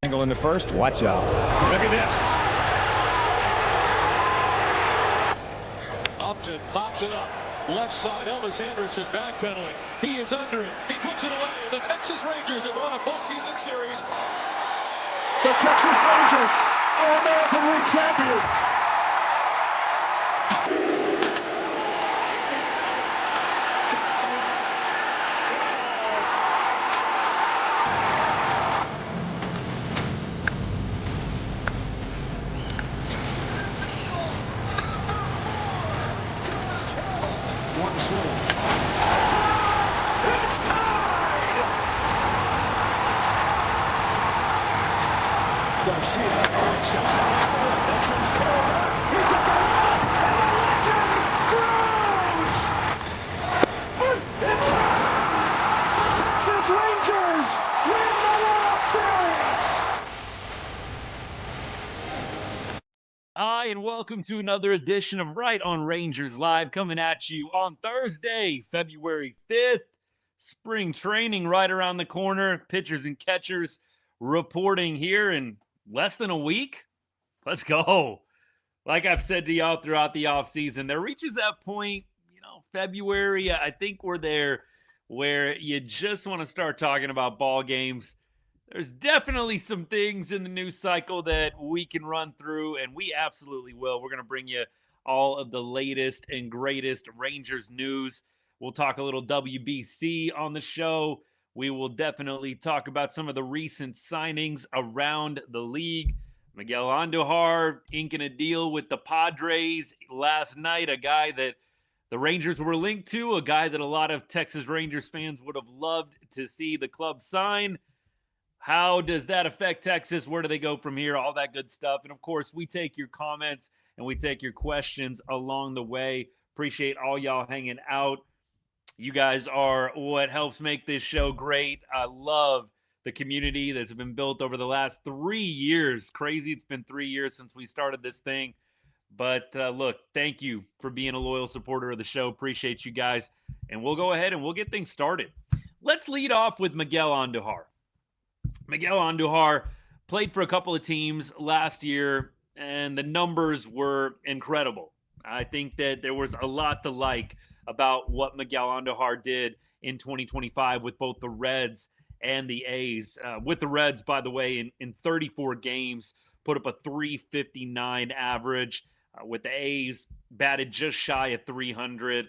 Angle in the first. Watch out. Look at this. Upton pops it up. Left side, Elvis Andrus is backpedaling. He is under it. He puts it away. The Texas Rangers have won a postseason series. The Texas Rangers are American League champions. One swing. It's tied! Garcia, shot. That sends Carroll. He's at the wall, and the legend grows! It's Texas Rangers win the World Series! Hi, and welcome to another edition of Right on Rangers Live, coming at you on Thursday, February 5th. Spring training right around the corner. Pitchers and catchers reporting here in less than a week. Let's go. Like I've said to y'all throughout the offseason, there reaches that point, February, I think we're there, where you just want to start talking about ball games. There's definitely some things in the news cycle that we can run through, and we absolutely will. We're going to bring you all of the latest and greatest Rangers news. We'll talk a little WBC on the show. We will definitely talk about some of the recent signings around the league. Miguel Andujar inking a deal with the Padres last night, a guy that the Rangers were linked to, a guy that a lot of Texas Rangers fans would have loved to see the club sign. How does that affect Texas? Where do they go from here? All that good stuff. And, of course, we take your comments and we take your questions along the way. Appreciate all y'all hanging out. You guys are what helps make this show great. I love the community that's been built over the last 3 years. Crazy, it's been 3 years since we started this thing. But, look, thank you for being a loyal supporter of the show. Appreciate you guys. And we'll go ahead and we'll get things started. Let's lead off with Miguel Andujar. Miguel Andujar played for a couple of teams last year, and the numbers were incredible. I think that there was a lot to like about what Miguel Andujar did in 2025 with both the Reds and the A's. With the Reds, by the way, in 34 games, put up a .359 average. With the A's, batted just shy of 300.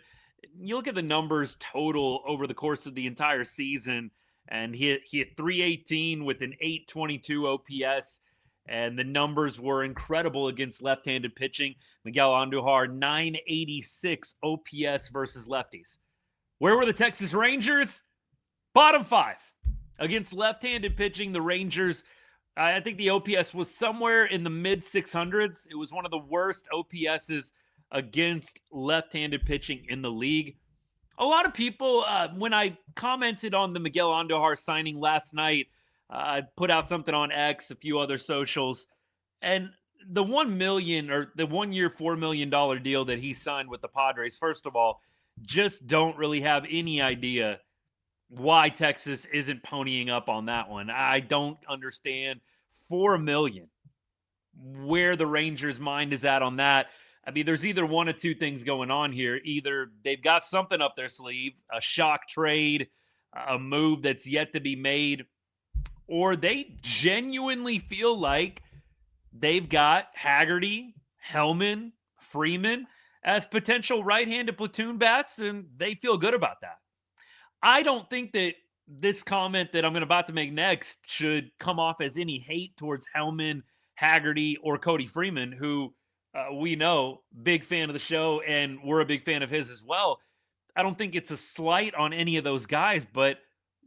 You look at the numbers total over the course of the entire season, and he hit .318 with an .822 OPS, and the numbers were incredible against left-handed pitching. Miguel Andujar, .986 OPS versus lefties. Where were the Texas Rangers? Bottom 5. Against left-handed pitching, the Rangers, I think the OPS was somewhere in the mid-600s. It was one of the worst OPSs against left-handed pitching in the league. A lot of people, when I commented on the Miguel Andujar signing last night, I put out something on X, a few other socials, and the $1 million or the 1 year, $4 million deal that he signed with the Padres, first of all, just don't really have any idea why Texas isn't ponying up on that one. I don't understand $4 million, where the Rangers' mind is at on that. I mean, there's either one of two things going on here. Either they've got something up their sleeve, a shock trade, a move that's yet to be made, or they genuinely feel like they've got Haggerty, Hellman, Freeman as potential right-handed platoon bats, and they feel good about that. I don't think that this comment that I'm about to make next should come off as any hate towards Hellman, Haggerty, or Cody Freeman, who we know, big fan of the show, and we're a big fan of his as well. I don't think it's a slight on any of those guys, but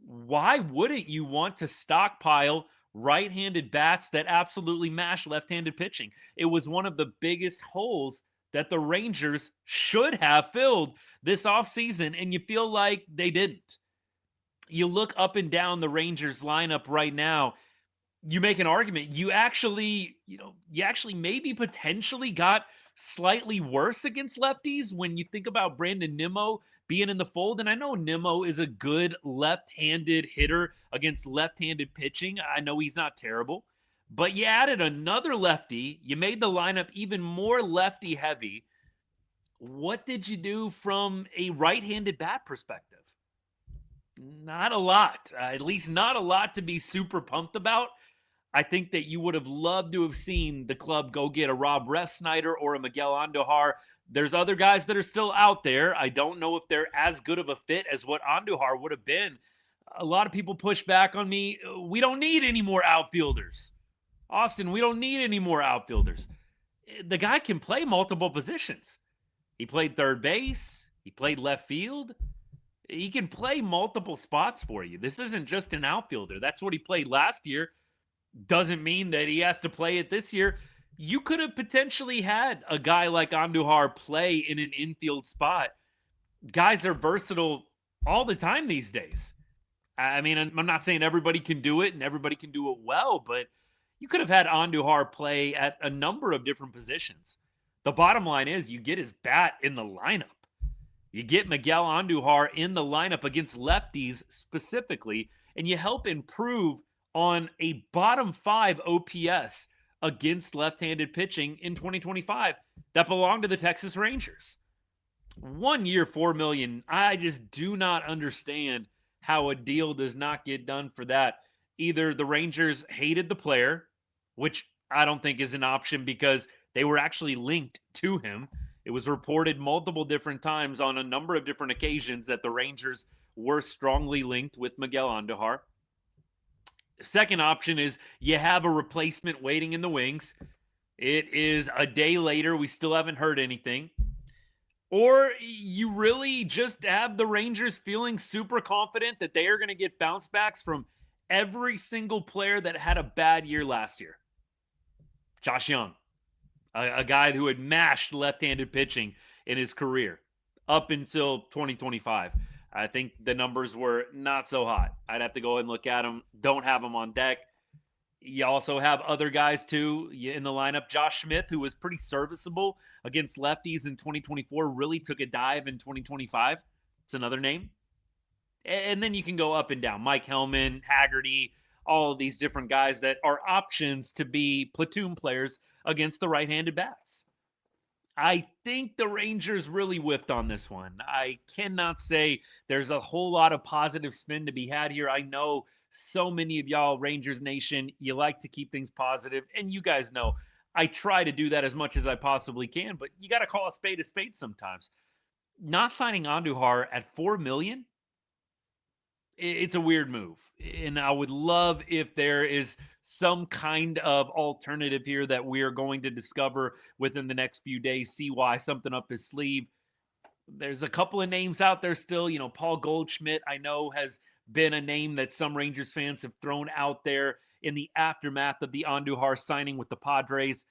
why wouldn't you want to stockpile right-handed bats that absolutely mash left-handed pitching? It was one of the biggest holes that the Rangers should have filled this offseason, and you feel like they didn't. You look up and down the Rangers lineup right now, you make an argument. You actually maybe potentially got slightly worse against lefties when you think about Brandon Nimmo being in the fold. And I know Nimmo is a good left-handed hitter against left-handed pitching. I know he's not terrible. but you added another lefty. You made the lineup even more lefty heavy. What did you do from a right-handed bat perspective? Not a lot, at least not a lot to be super pumped about. I think that you would have loved to have seen the club go get a Rob Refsnyder or a Miguel Andujar. There's other guys that are still out there. I don't know if they're as good of a fit as what Andujar would have been. A lot of people push back on me. We don't need any more outfielders. Austin, we don't need any more outfielders. The guy can play multiple positions. He played third base. He played left field. He can play multiple spots for you. This isn't just an outfielder. That's what he played last year. Doesn't mean that he has to play it this year. You could have potentially had a guy like Andujar play in an infield spot. Guys are versatile all the time these days. I mean, I'm not saying everybody can do it and everybody can do it well, but you could have had Andujar play at a number of different positions. The bottom line is you get his bat in the lineup. You get Miguel Andujar in the lineup against lefties specifically, and you help improve on a bottom 5 OPS against left-handed pitching in 2025 that belonged to the Texas Rangers. 1 year, $4 million. I just do not understand how a deal does not get done for that. Either the Rangers hated the player, which I don't think is an option because they were actually linked to him. It was reported multiple different times on a number of different occasions that the Rangers were strongly linked with Miguel Andujar. Second option is you have a replacement waiting in the wings. It is a day later. We still haven't heard anything. Or you really just have the Rangers feeling super confident that they are going to get bounce backs from every single player that had a bad year last year. Josh Young, a guy who had mashed left-handed pitching in his career up until 2025. I think the numbers were not so hot. I'd have to go and look at them. Don't have them on deck. You also have other guys, too, in the lineup. Josh Smith, who was pretty serviceable against lefties in 2024, really took a dive in 2025. It's another name. And then you can go up and down. Mike Hellman, Haggerty, all of these different guys that are options to be platoon players against the right-handed bats. I think the Rangers really whiffed on this one. I cannot say there's a whole lot of positive spin to be had here. I know so many of y'all, Rangers Nation, you like to keep things positive, and you guys know I try to do that as much as I possibly can, but you got to call a spade sometimes. Not signing Andujar at $4 million, it's a weird move, and I would love if there is some kind of alternative here that we are going to discover within the next few days, see why something up his sleeve. There's a couple of names out there still. You know, Paul Goldschmidt, I know, has been a name that some Rangers fans have thrown out there in the aftermath of the Andujar signing with the Padres.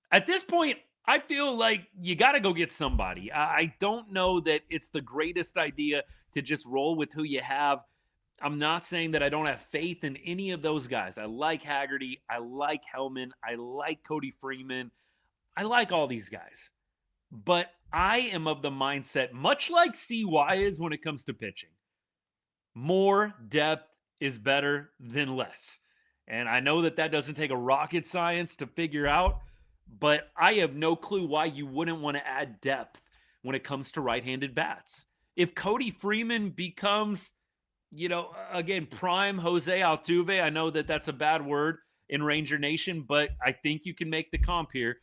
At this point, I feel like you got to go get somebody. I don't know that it's the greatest idea to just roll with who you have. I'm not saying that I don't have faith in any of those guys. I like Haggerty. I like Hellman. I like Cody Freeman. I like all these guys. But I am of the mindset, much like CY is when it comes to pitching. More depth is better than less. And I know that that doesn't take a rocket science to figure out, but I have no clue why you wouldn't want to add depth when it comes to right-handed bats. If Cody Freeman becomes, you know, again, prime Jose Altuve, I know that that's a bad word in Ranger Nation, but I think you can make the comp here.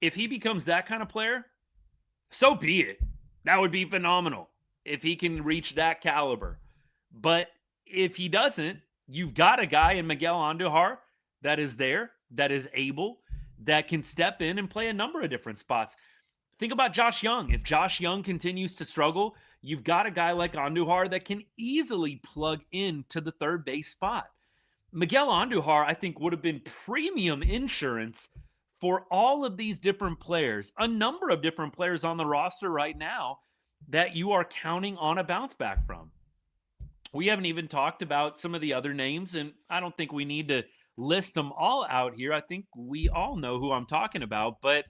If he becomes that kind of player, so be it. That would be phenomenal if he can reach that caliber. But if he doesn't, you've got a guy in Miguel Andujar that is there, that is able, that can step in and play a number of different spots. Think about Josh Young. If Josh Young continues to struggle, you've got a guy like Andujar that can easily plug into the third base spot. Miguel Andujar, I think, would have been premium insurance for all of these different players, a number of different players on the roster right now that you are counting on a bounce back from. We haven't even talked about some of the other names, and I don't think we need to list them all out here. I think we all know who I'm talking about, but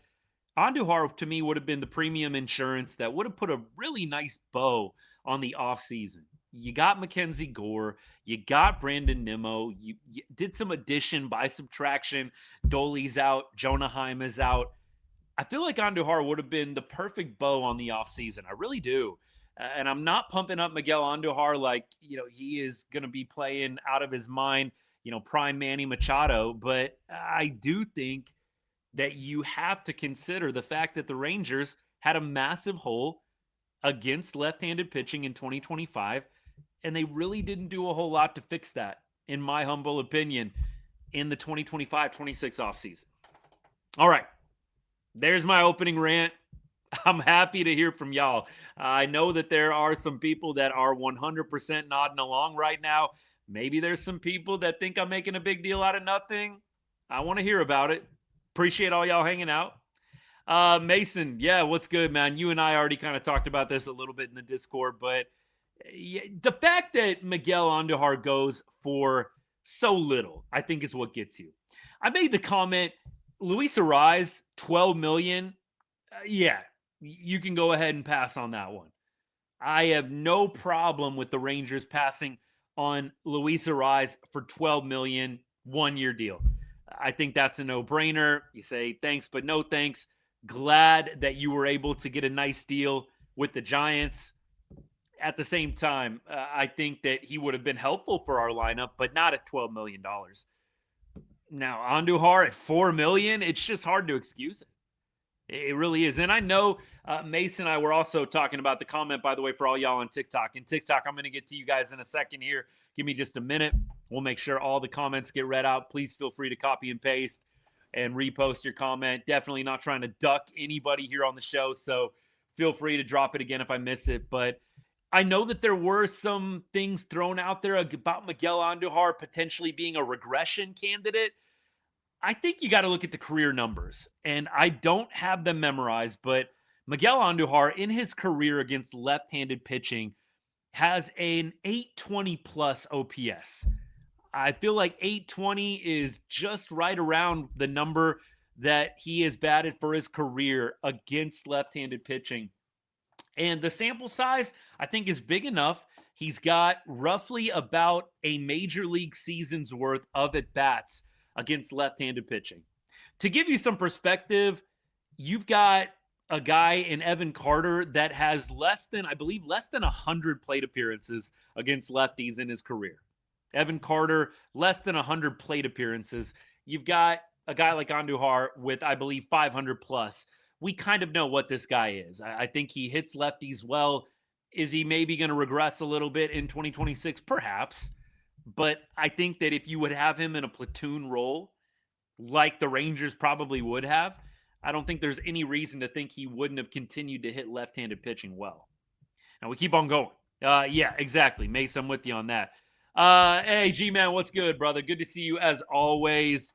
Andujar to me would have been the premium insurance that would have put a really nice bow on the offseason. You got Mackenzie Gore. You got Brandon Nimmo. You did some addition by subtraction. Dolly's out. Jonah Heim is out. I feel like Andujar would have been the perfect bow on the offseason. I really do. And I'm not pumping up Miguel Andujar like, he is going to be playing out of his mind, prime Manny Machado. But I do think that you have to consider the fact that the Rangers had a massive hole against left-handed pitching in 2025, and they really didn't do a whole lot to fix that, in my humble opinion, in the 2025-26 offseason. All right. There's my opening rant. I'm happy to hear from y'all. I know that there are some people that are 100% nodding along right now. Maybe there's some people that think I'm making a big deal out of nothing. I want to hear about it. Appreciate all y'all hanging out. Mason, yeah, what's good, man? You and I already kind of talked about this a little bit in the Discord, but the fact that Miguel Andujar goes for so little, I think is what gets you. I made the comment, Luis Arraez, $12 million. Yeah, you can go ahead and pass on that one. I have no problem with the Rangers passing on Luis Arraez for $12 million, 1-year deal. I think that's a no-brainer. You say thanks, but no thanks. Glad that you were able to get a nice deal with the Giants. At the same time, I think that he would have been helpful for our lineup, but not at $12 million. Now, Andujar at $4 million, it's just hard to excuse it. It really is. And I know Mason and I were also talking about the comment, by the way, for all y'all on TikTok. And TikTok, I'm going to get to you guys in a second here. Give me just a minute. We'll make sure all the comments get read out. Please feel free to copy and paste and repost your comment. Definitely not trying to duck anybody here on the show, so feel free to drop it again if I miss it. But I know that there were some things thrown out there about Miguel Andujar potentially being a regression candidate. I think you got to look at the career numbers, and I don't have them memorized, but Miguel Andujar in his career against left-handed pitching has an 820 plus OPS. I feel like 820 is just right around the number that he has batted for his career against left-handed pitching. And the sample size, I think, is big enough. He's got roughly about a major league season's worth of at-bats against left-handed pitching. To give you some perspective, you've got a guy in Evan Carter that has less than 100 plate appearances against lefties in his career. Evan Carter, less than 100 plate appearances. You've got a guy like Andujar with, I believe, 500 plus. We kind of know what this guy is. I think he hits lefties well. Is he maybe going to regress a little bit in 2026? Perhaps. But I think that if you would have him in a platoon role, like the Rangers probably would have, I don't think there's any reason to think he wouldn't have continued to hit left-handed pitching well. Now, we keep on going. Yeah, exactly. Mason, I'm with you on that. Hey, G-Man, what's good, brother? Good to see you as always.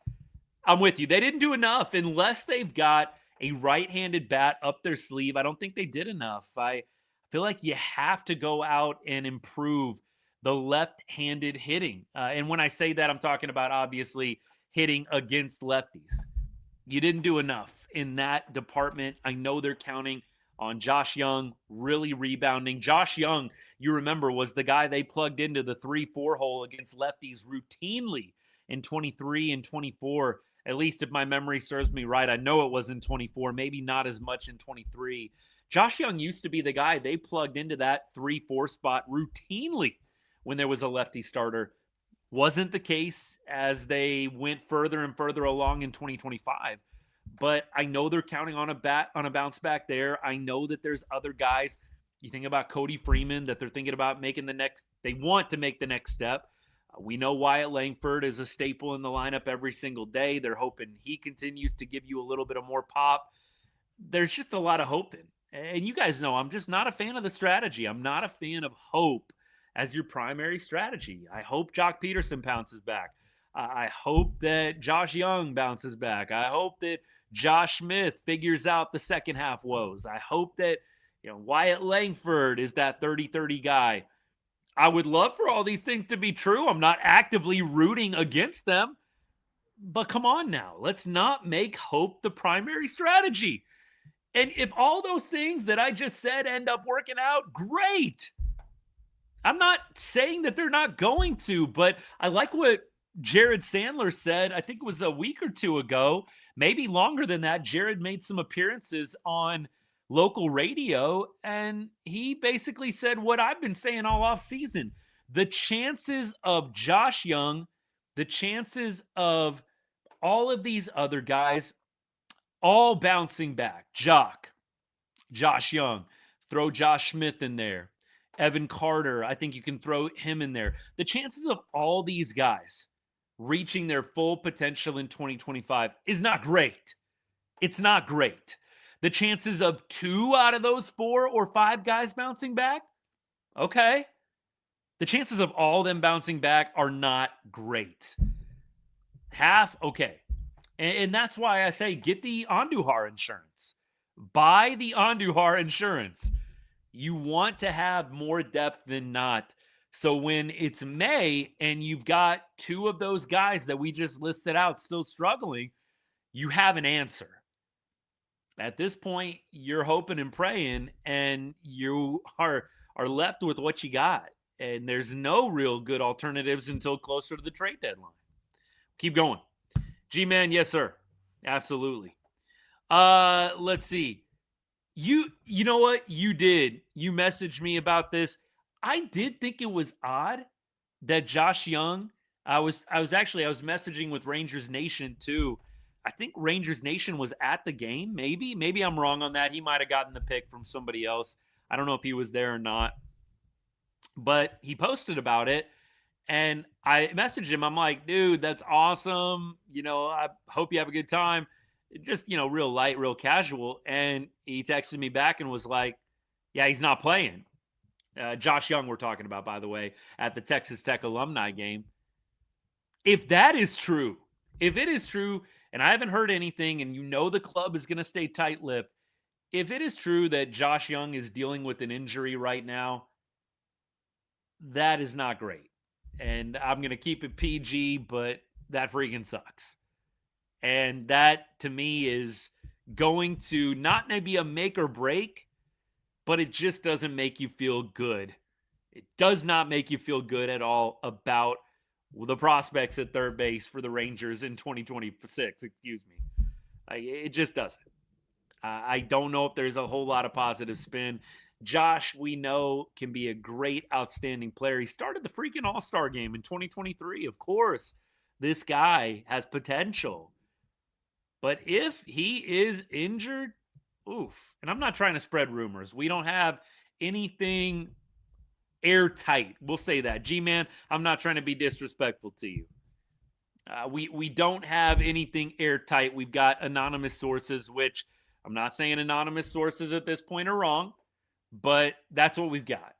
I'm with you. They didn't do enough unless they've got a right-handed bat up their sleeve. I don't think they did enough. I feel like you have to go out and improve the left-handed hitting. And when I say that, I'm talking about, obviously, hitting against lefties. You didn't do enough in that department. I know they're counting on Josh Young really rebounding. Josh Young, you remember, was the guy they plugged into the 3-4 hole against lefties routinely in 23 and 24. At least if my memory serves me right. I know it was in 24, maybe not as much in 23. Josh Young used to be the guy they plugged into that 3-4 spot routinely when there was a lefty starter. Wasn't the case as they went further and further along in 2025. But I know they're counting on a bounce back there. I know that there's other guys. You think about Cody Freeman, that they're thinking about they want to make the next step. We know Wyatt Langford is a staple in the lineup every single day. They're hoping he continues to give you a little bit of more pop. There's just a lot of hoping. And you guys know I'm just not a fan of the strategy. I'm not a fan of hope as your primary strategy. I hope Jock Peterson bounces back. I hope that Josh Young bounces back. I hope that Josh Smith figures out the second half woes. I hope that Wyatt Langford is that 30-30 guy. I would love for all these things to be true. I'm not actively rooting against them. But come on now. Let's not make hope the primary strategy. And if all those things that I just said end up working out, great. I'm not saying that they're not going to, but I like what Jared Sandler said. I think it was a week or two ago, maybe longer than that. Jared made some appearances on local radio, and he basically said what I've been saying all off season. The chances of Josh Young, the chances of all of these other guys all bouncing back. Josh Young, throw Josh Smith in there. Evan Carter, I think you can throw him in there. The chances of all these guys reaching their full potential in 2025 is not great. It's not great. The chances of 2 out of those 4 or 5 guys bouncing back, okay. The chances of all them bouncing back are not great. Half, okay. And that's why I say get the Andujar insurance. Buy the Andujar insurance. You want to have more depth than not. So when it's May and you've got 2 of those guys that we just listed out still struggling, you have an answer. At this point, you're hoping and praying, and you are left with what you got. And there's no real good alternatives until closer to the trade deadline. Keep going. G-Man, yes, sir. Absolutely. Let's see. You know what? You did. You messaged me about this. I did think it was odd that Josh Young, I was messaging with Rangers Nation too. I think Rangers Nation was at the game. Maybe I'm wrong on that. He might have gotten the pick from somebody else. I don't know if he was there or not. But he posted about it, and I messaged him. I'm like, dude, that's awesome. I hope you have a good time. Just, real light, real casual. And he texted me back and was like, yeah, he's not playing. Josh Young, we're talking about, by the way, at the Texas Tech alumni game. If that is true, if it is true, and I haven't heard anything, and the club is going to stay tight-lipped, if it is true that Josh Young is dealing with an injury right now, that is not great. And I'm going to keep it PG, but that freaking sucks. And that, to me, is going to not maybe a make or break, but it just doesn't make you feel good. It does not make you feel good at all about the prospects at third base for the Rangers in 2026. Excuse me. It just doesn't. I don't know if there's a whole lot of positive spin. Josh, we know, can be a great, outstanding player. He started the freaking All-Star game in 2023. Of course, this guy has potential. But if he is injured, oof. And I'm not trying to spread rumors. We don't have anything airtight. We'll say that. G-Man, I'm not trying to be disrespectful to you. We don't have anything airtight. We've got anonymous sources, which I'm not saying anonymous sources at this point are wrong, but that's what we've got.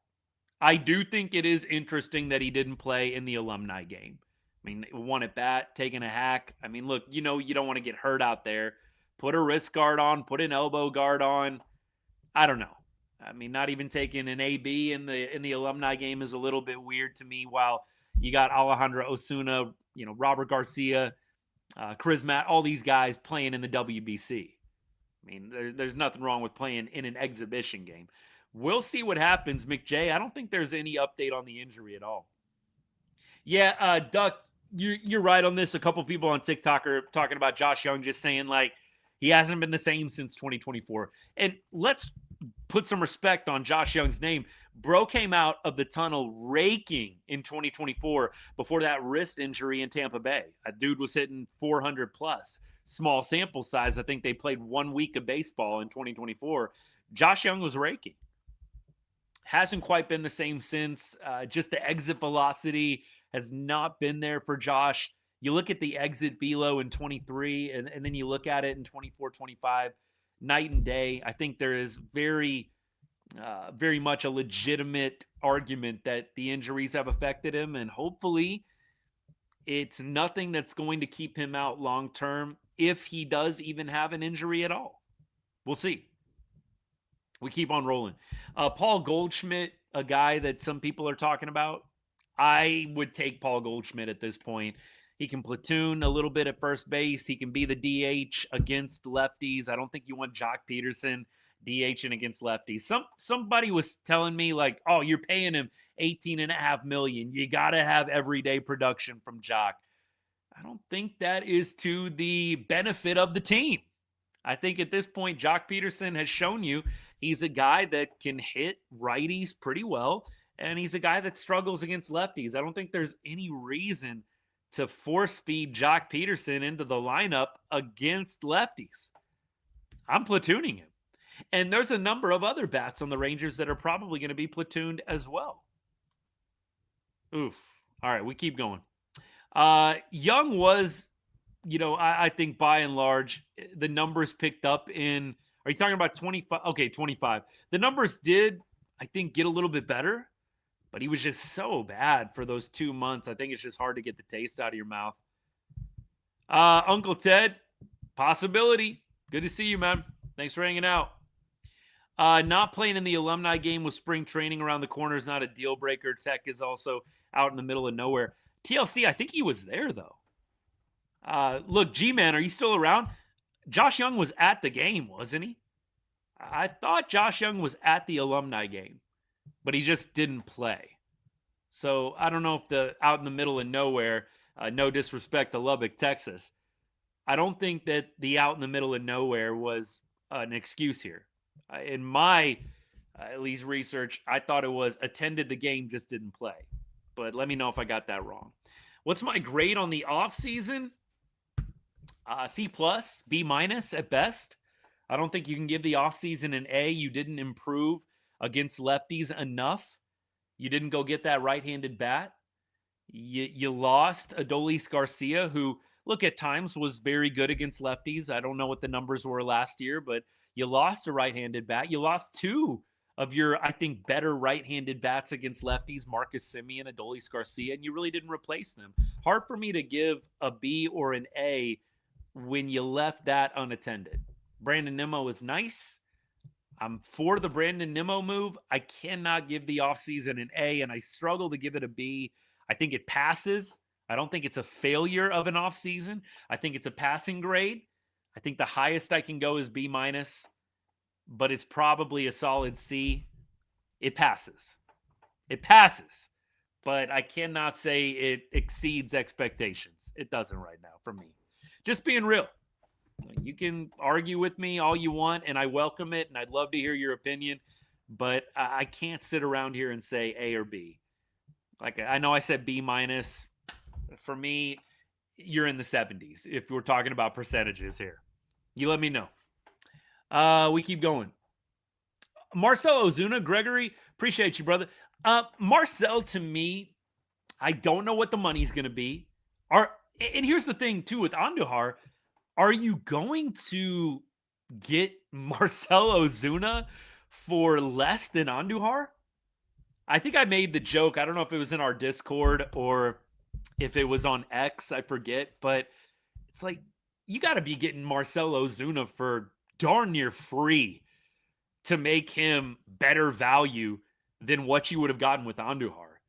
I do think it is interesting that he didn't play in the alumni game. I mean, one at bat, taking a hack. I mean, look, you don't want to get hurt out there. Put a wrist guard on, put an elbow guard on. I don't know. I mean, not even taking an AB in the alumni game is a little bit weird to me, while you got Alejandro Osuna, Robert Garcia, Chris Matt, all these guys playing in the WBC. I mean, there's nothing wrong with playing in an exhibition game. We'll see what happens. McJ, I don't think there's any update on the injury at all. Yeah, Duck, you're right on this. A couple people on TikTok are talking about Josh Young, just saying, like, he hasn't been the same since 2024. And let's put some respect on Josh Young's name. Bro came out of the tunnel raking in 2024 before that wrist injury in Tampa Bay. A dude was hitting 400 plus. Small sample size. I think they played 1 week of baseball in 2024. Josh Young was raking. Hasn't quite been the same since. Just the exit velocity has not been there for Josh. You look at the exit velo in 23, and then you look at it in 24, 25, night and day. I think there is very much a legitimate argument that the injuries have affected him, and hopefully it's nothing that's going to keep him out long term, if he does even have an injury at all. We'll see. We keep on rolling. Paul Goldschmidt, a guy that some people are talking about. I would take Paul Goldschmidt at this point. He can platoon a little bit at first base. He can be the DH against lefties. I don't think you want Jock Peterson DHing against lefties. Somebody was telling me like, oh, you're paying him $18.5 million. You got to have everyday production from Jock. I don't think that is to the benefit of the team. I think at this point, Jock Peterson has shown you he's a guy that can hit righties pretty well, and he's a guy that struggles against lefties. I don't think there's any reason to force feed Jock Peterson into the lineup against lefties. I'm platooning him. And there's a number of other bats on the Rangers that are probably going to be platooned as well. Oof. All right, we keep going. Young was, I think by and large, the numbers picked up in, are you talking about 25? Okay, 25. The numbers did, I think, get a little bit better, but he was just so bad for those 2 months. I think it's just hard to get the taste out of your mouth. Uncle Ted, possibility. Good to see you, man. Thanks for hanging out. Not playing in the alumni game with spring training around the corner is not a deal breaker. Tech is also out in the middle of nowhere. TLC, I think he was there, though. Look, G-Man, are you still around? Josh Young was at the game, wasn't he? I thought Josh Young was at the alumni game, but he just didn't play. So I don't know if the out in the middle of nowhere, no disrespect to Lubbock, Texas, I don't think that the out in the middle of nowhere was an excuse here. In my, at least research, I thought it was attended the game, just didn't play. But let me know if I got that wrong. What's my grade on the offseason? C+, B- at best. I don't think you can give the offseason an A. You didn't improve against lefties enough. You didn't go get that right-handed bat. You lost Adolis Garcia, who, look, at times was very good against lefties. I don't know what the numbers were last year, but you lost a right-handed bat. You lost two of your, I think, better right-handed bats against lefties, Marcus Semien, Adolis Garcia, and you really didn't replace them. Hard for me to give a B or an A when you left that unattended. Brandon Nimmo is nice. I'm for the Brandon Nimmo move. I cannot give the offseason an A, and I struggle to give it a B. I think it passes. I don't think it's a failure of an offseason. I think it's a passing grade. I think the highest I can go is B-, but it's probably a solid C. It passes. It passes. But I cannot say it exceeds expectations. It doesn't right now for me. Just being real. You can argue with me all you want, and I welcome it, and I'd love to hear your opinion, but I can't sit around here and say A or B. Like, I know I said B-. For me, you're in the 70s if we're talking about percentages here. You let me know. We keep going. Marcell Ozuna, Gregory, appreciate you, brother. Marcell, to me, I don't know what the money's going to be. And here's the thing, too, with Andujar. Are you going to get Marcell Ozuna for less than Andujar? I think I made the joke. I don't know if it was in our Discord or if it was on X. I forget. But it's like, you got to be getting Marcell Ozuna for darn near free to make him better value than what you would have gotten with Andujar.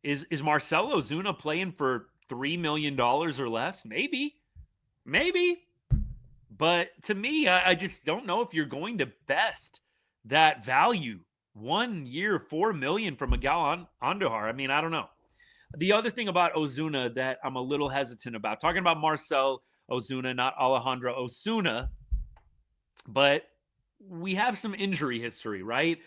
Is Marcell Ozuna playing for $3 million or less? Maybe. But to me, I just don't know if you're going to best that value. 1 year, $4 million from Miguel Andujar. I mean, I don't know. The other thing about Ozuna that I'm a little hesitant about, talking about Marcell Ozuna, not Alejandro Osuna, but we have some injury history, right?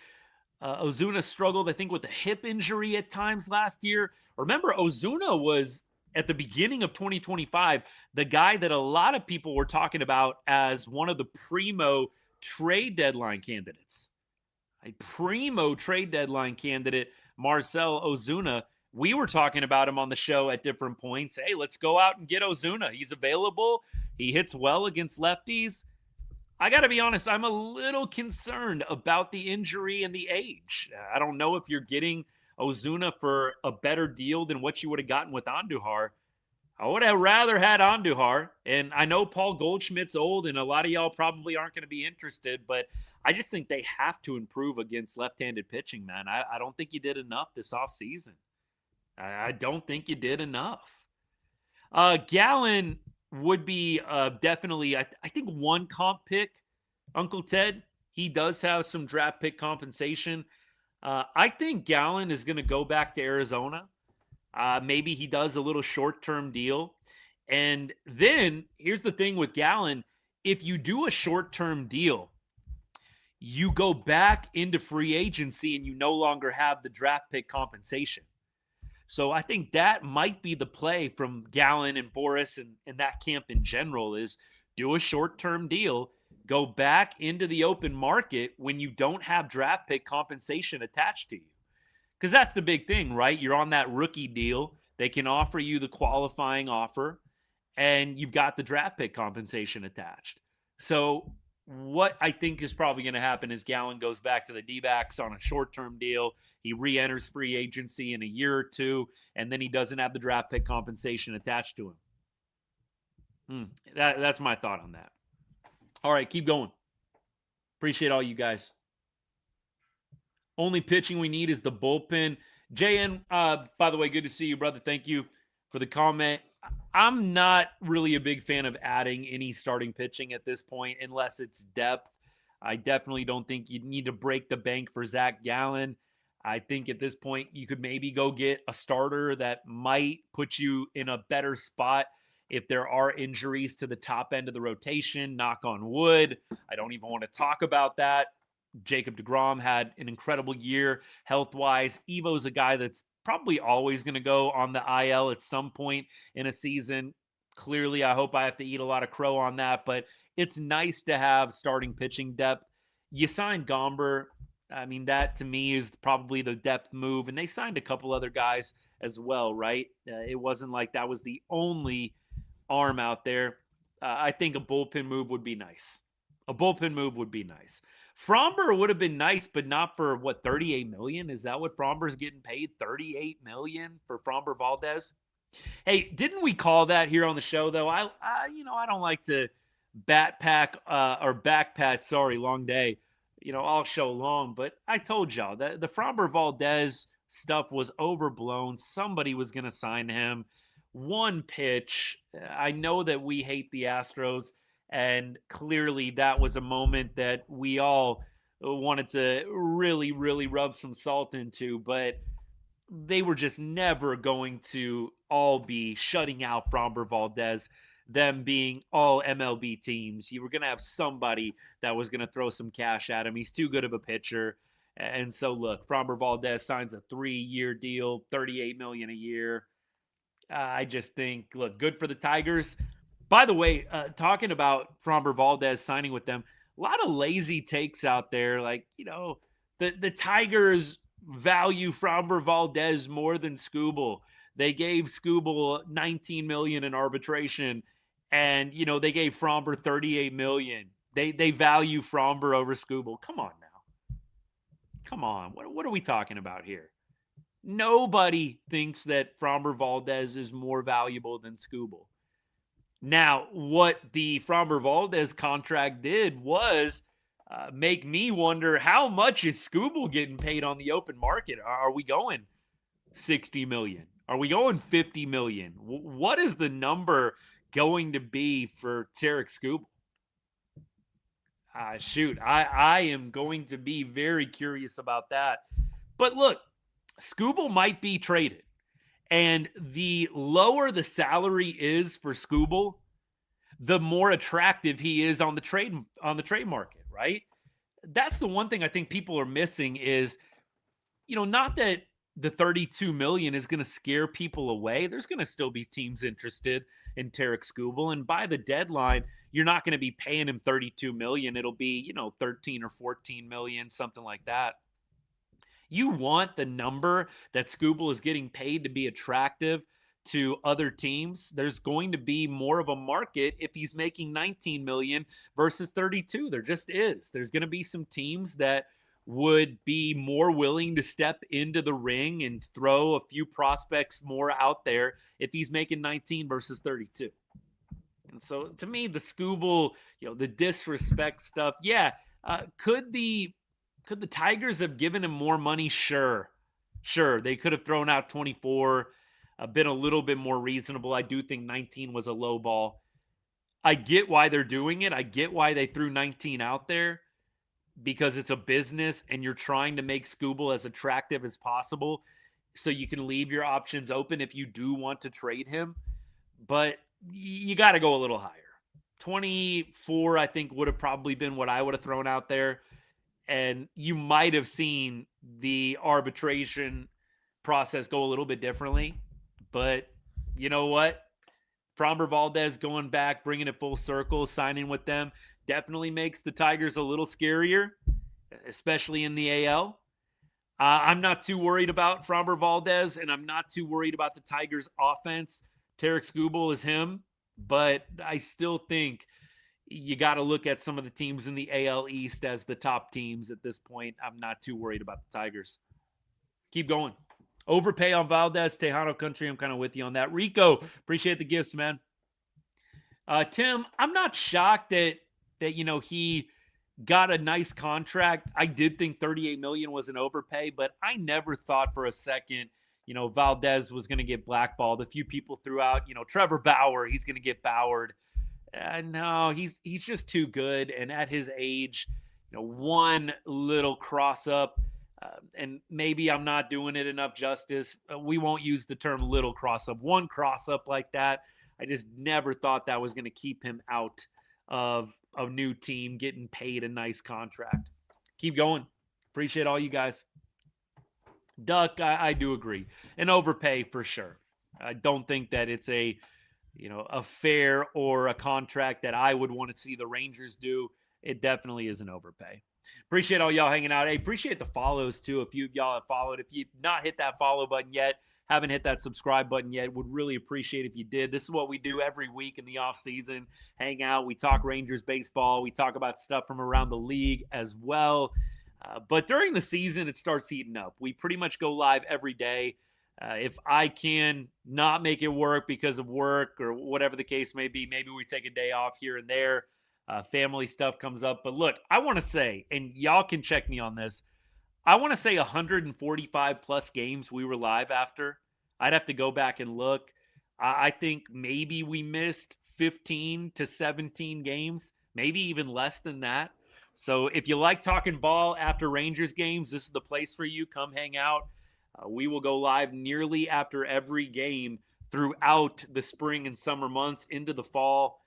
Ozuna struggled, I think, with a hip injury at times last year. Remember, Ozuna was, at the beginning of 2025, the guy that a lot of people were talking about as one of the primo trade deadline candidates. A primo trade deadline candidate, Marcell Ozuna. We were talking about him on the show at different points. Hey, let's go out and get Ozuna. He's available. He hits well against lefties. I got to be honest, I'm a little concerned about the injury and the age. I don't know if you're getting Ozuna for a better deal than what you would have gotten with Andujar. I would have rather had Andujar, and I know Paul Goldschmidt's old, and a lot of y'all probably aren't going to be interested, but I just think they have to improve against left-handed pitching, man. I don't think you did enough this offseason. I don't think you did enough. Gallen would be definitely, I think, one comp pick, Uncle Ted. he does have some draft pick compensation. I think Gallen is going to go back to Arizona. Maybe he does a little short-term deal. And then here's the thing with Gallen. If you do a short-term deal, you go back into free agency and you no longer have the draft pick compensation. So I think that might be the play from Gallen and Boris and that camp in general is do a short-term deal, go back into the open market when you don't have draft pick compensation attached to you. Because that's the big thing, right? You're on that rookie deal. They can offer you the qualifying offer, and you've got the draft pick compensation attached. So what I think is probably going to happen is Gallen goes back to the D-backs on a short-term deal. He re-enters free agency in a year or two, and then he doesn't have the draft pick compensation attached to him. That's my thought on that. All right, keep going. Appreciate all you guys. Only pitching we need is the bullpen. JN, by the way, good to see you, brother. Thank you for the comment. I'm not really a big fan of adding any starting pitching at this point unless it's depth. I definitely don't think you need to break the bank for Zach Gallen. I think at this point you could maybe go get a starter that might put you in a better spot if there are injuries to the top end of the rotation. Knock on wood. I don't even want to talk about that. Jacob deGrom had an incredible year health-wise. Evo's a guy that's probably always going to go on the IL at some point in a season. Clearly, I hope I have to eat a lot of crow on that, but it's nice to have starting pitching depth. You signed Gomber. I mean, that to me is probably the depth move, and they signed a couple other guys as well, right? It wasn't like that was the only arm out there. I think a bullpen move would be nice. A bullpen move would be nice. Fromber would have been nice, but not for what, $38 million? Is that what Fromber's getting paid? $38 million for Fromber Valdez? Hey, didn't we call that here on the show though? I don't like to backpat, long day, all show long, but I told y'all that the Fromber Valdez stuff was overblown. Somebody was going to sign him. One pitch. I know that we hate the Astros, and clearly that was a moment that we all wanted to really, really rub some salt into, but they were just never going to all be shutting out Fromber Valdez, them being all MLB teams. You were going to have somebody that was going to throw some cash at him. He's too good of a pitcher. And so, look, Fromber Valdez signs a 3-year deal, $38 million a year. I just think, look, good for the Tigers. By the way, talking about Fromber Valdez signing with them, a lot of lazy takes out there. Like, the Tigers value Fromber Valdez more than Skubal. They gave Skubal $19 million in arbitration, and, they gave Fromber $38 million. They value Fromber over Skubal. Come on now. Come on. What are we talking about here? Nobody thinks that Fromber Valdez is more valuable than Skubal. Now, what the Fromber Valdez contract did was make me wonder, how much is Skubal getting paid on the open market? Are we going $60 million? Are we going $50 million? What is the number going to be for Tarek Skubal? Shoot, I am going to be very curious about that. But look, Skubal might be traded. And the lower the salary is for Skubal, the more attractive he is on the trade market, right? That's the one thing I think people are missing is, not that the $32 million is going to scare people away. There's going to still be teams interested in Tarek Skubal, and by the deadline, you're not going to be paying him $32 million. It'll be, 13 or 14 million, something like that. You want the number that Skubal is getting paid to be attractive to other teams. There's going to be more of a market if he's making $19 million versus $32. There just is. There's going to be some teams that would be more willing to step into the ring and throw a few prospects more out there if he's making 19 versus 32. And so to me, the Skubal, the disrespect stuff, could the Tigers have given him more money? Sure. They could have thrown out 24, been a little bit more reasonable. I do think 19 was a low ball. I get why they're doing it. I get why they threw 19 out there. because it's a business and you're trying to make Scooble as attractive as possible so you can leave your options open if you do want to trade him. But you got to go a little higher. 24, I think, would have probably been what I would have thrown out there. And you might have seen the arbitration process go a little bit differently. But you know what? Framber Valdez going back, bringing it full circle, signing with them, definitely makes the Tigers a little scarier, especially in the AL. I'm not too worried about Framber Valdez, and I'm not too worried about the Tigers' offense. Tarek Skubal is him, but I still think you got to look at some of the teams in the AL East as the top teams at this point. I'm not too worried about the Tigers. Keep going. Overpay on Valdez, Tejano Country. I'm kind of with you on that. Rico, appreciate the gifts, man. Tim, I'm not shocked that he got a nice contract. I did think $38 million was an overpay, but I never thought for a second, Valdez was going to get blackballed. A few people threw out, Trevor Bauer, he's going to get Bowered. No, he's just too good. And at his age, one little cross up, and maybe I'm not doing it enough justice. We won't use the term little cross up. One cross up like that, I just never thought that was going to keep him out of a new team getting paid a nice contract. Keep going. Appreciate all you guys. Duck, I do agree. An overpay for sure. I don't think that it's a fair or a contract that I would want to see the Rangers do. It definitely is an overpay. Appreciate all y'all hanging out. Hey, appreciate the follows too. A few of y'all have followed. If you've not hit that follow button yet, haven't hit that subscribe button yet, would really appreciate if you did. This is what we do every week in the off season. Hang out. We talk Rangers baseball. We talk about stuff from around the league as well. But during the season, it starts heating up. We pretty much go live every day. If I can not make it work because of work or whatever the case may be, maybe we take a day off here and there. Family stuff comes up. But look, I want to say, and y'all can check me on this, I want to say 145 plus games we were live after. I'd have to go back and look. I think maybe we missed 15 to 17 games, maybe even less than that. So if you like talking ball after Rangers games, this is the place for you. Come hang out. We will go live nearly after every game throughout the spring and summer months into the fall.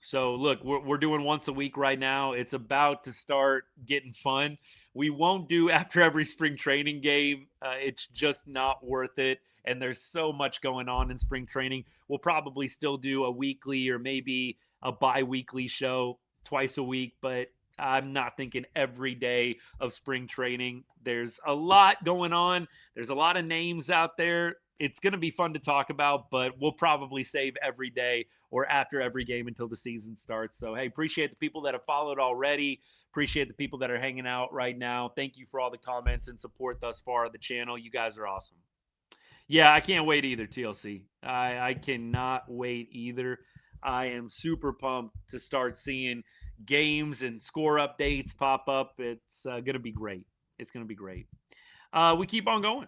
So look, we're doing once a week right now. It's about to start getting fun. We won't do after every spring training game. It's just not worth it. And there's so much going on in spring training. We'll probably still do a weekly or maybe a bi-weekly show twice a week, but I'm not thinking every day of spring training. There's a lot going on. There's a lot of names out there. It's going to be fun to talk about, but we'll probably save every day or after every game until the season starts. So, hey, appreciate the people that have followed already. Appreciate the people that are hanging out right now. Thank you for all the comments and support thus far of the channel. You guys are awesome. Yeah, I can't wait either, TLC. I cannot wait either. I am super pumped to start seeing games and score updates pop up. It's going to be great. It's going to be great. We keep on going.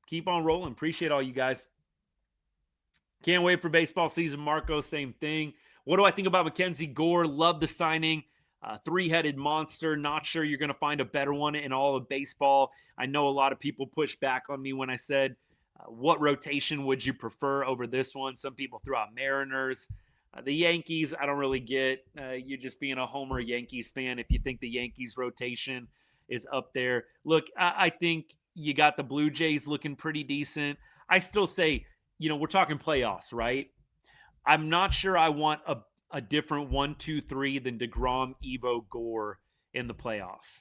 Keep on rolling. Appreciate all you guys. Can't wait for baseball season. Marco, same thing. What do I think about Mackenzie Gore? Love the signing. Three-headed monster. Not sure you're going to find a better one in all of baseball. I know a lot of people pushed back on me when I said, what rotation would you prefer over this one? Some people threw out Mariners. The Yankees, I don't really get. You're just being a homer Yankees fan if you think the Yankees rotation is up there. Look, I think you got the Blue Jays looking pretty decent. I still say, we're talking playoffs, right? I'm not sure I want a different 1, 2, 3 than DeGrom, Evo, Gore in the playoffs.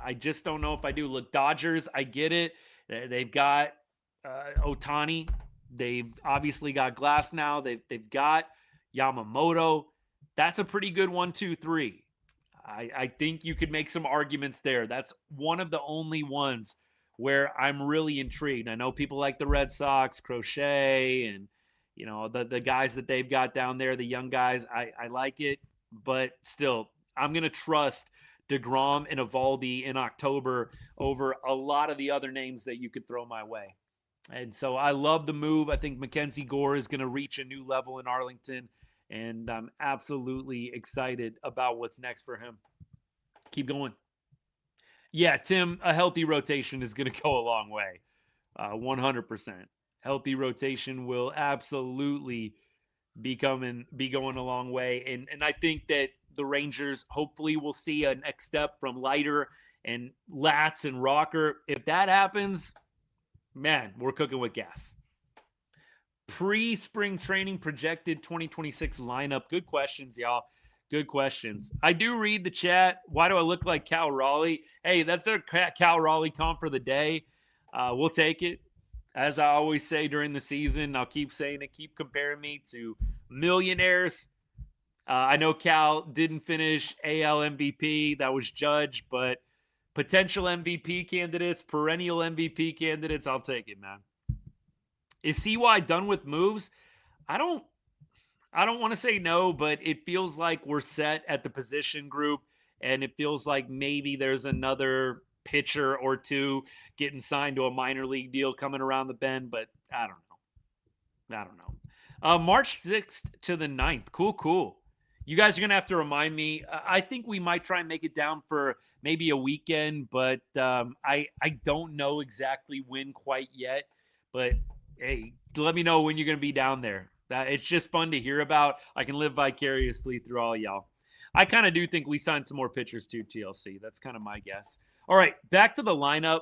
I just don't know if I do. Look, Dodgers, I get it. They've got Ohtani. They've obviously got Glass now. They've got Yamamoto. That's a pretty good 1, 2, 3. I think you could make some arguments there. That's one of the only ones where I'm really intrigued. I know people like the Red Sox, Crochet, and the guys that they've got down there, the young guys. I like it, but still, I'm going to trust DeGrom and Evaldi in October over a lot of the other names that you could throw my way. And so I love the move. I think Mackenzie Gore is going to reach a new level in Arlington, and I'm absolutely excited about what's next for him. Keep going. Yeah, Tim, a healthy rotation is going to go a long way. 100%. Healthy rotation will absolutely be going a long way. And I think that the Rangers hopefully will see a next step from Leiter and Latz and Rocker. If that happens, man, we're cooking with gas. Pre-spring training projected 2026 lineup. Good questions, y'all. Good questions. I do read the chat. Why do I look like Cal Raleigh? Hey, that's our Cal Raleigh comp for the day. We'll take it. As I always say during the season, I'll keep saying it, keep comparing me to millionaires. I know Cal didn't finish AL MVP. That was Judge, but potential MVP candidates, perennial MVP candidates, I'll take it, man. Is CY done with moves? I don't want to say no, but it feels like we're set at the position group, and it feels like maybe there's another pitcher or two getting signed to a minor league deal coming around the bend, but I don't know. March 6th to the 9th. Cool. You guys are going to have to remind me. I think we might try and make it down for maybe a weekend, but I don't know exactly when quite yet. But, hey, let me know when you're going to be down there. It's just fun to hear about. I can live vicariously through all y'all. I kind of do think we signed some more pitchers too, TLC. That's kind of my guess. All right, back to the lineup.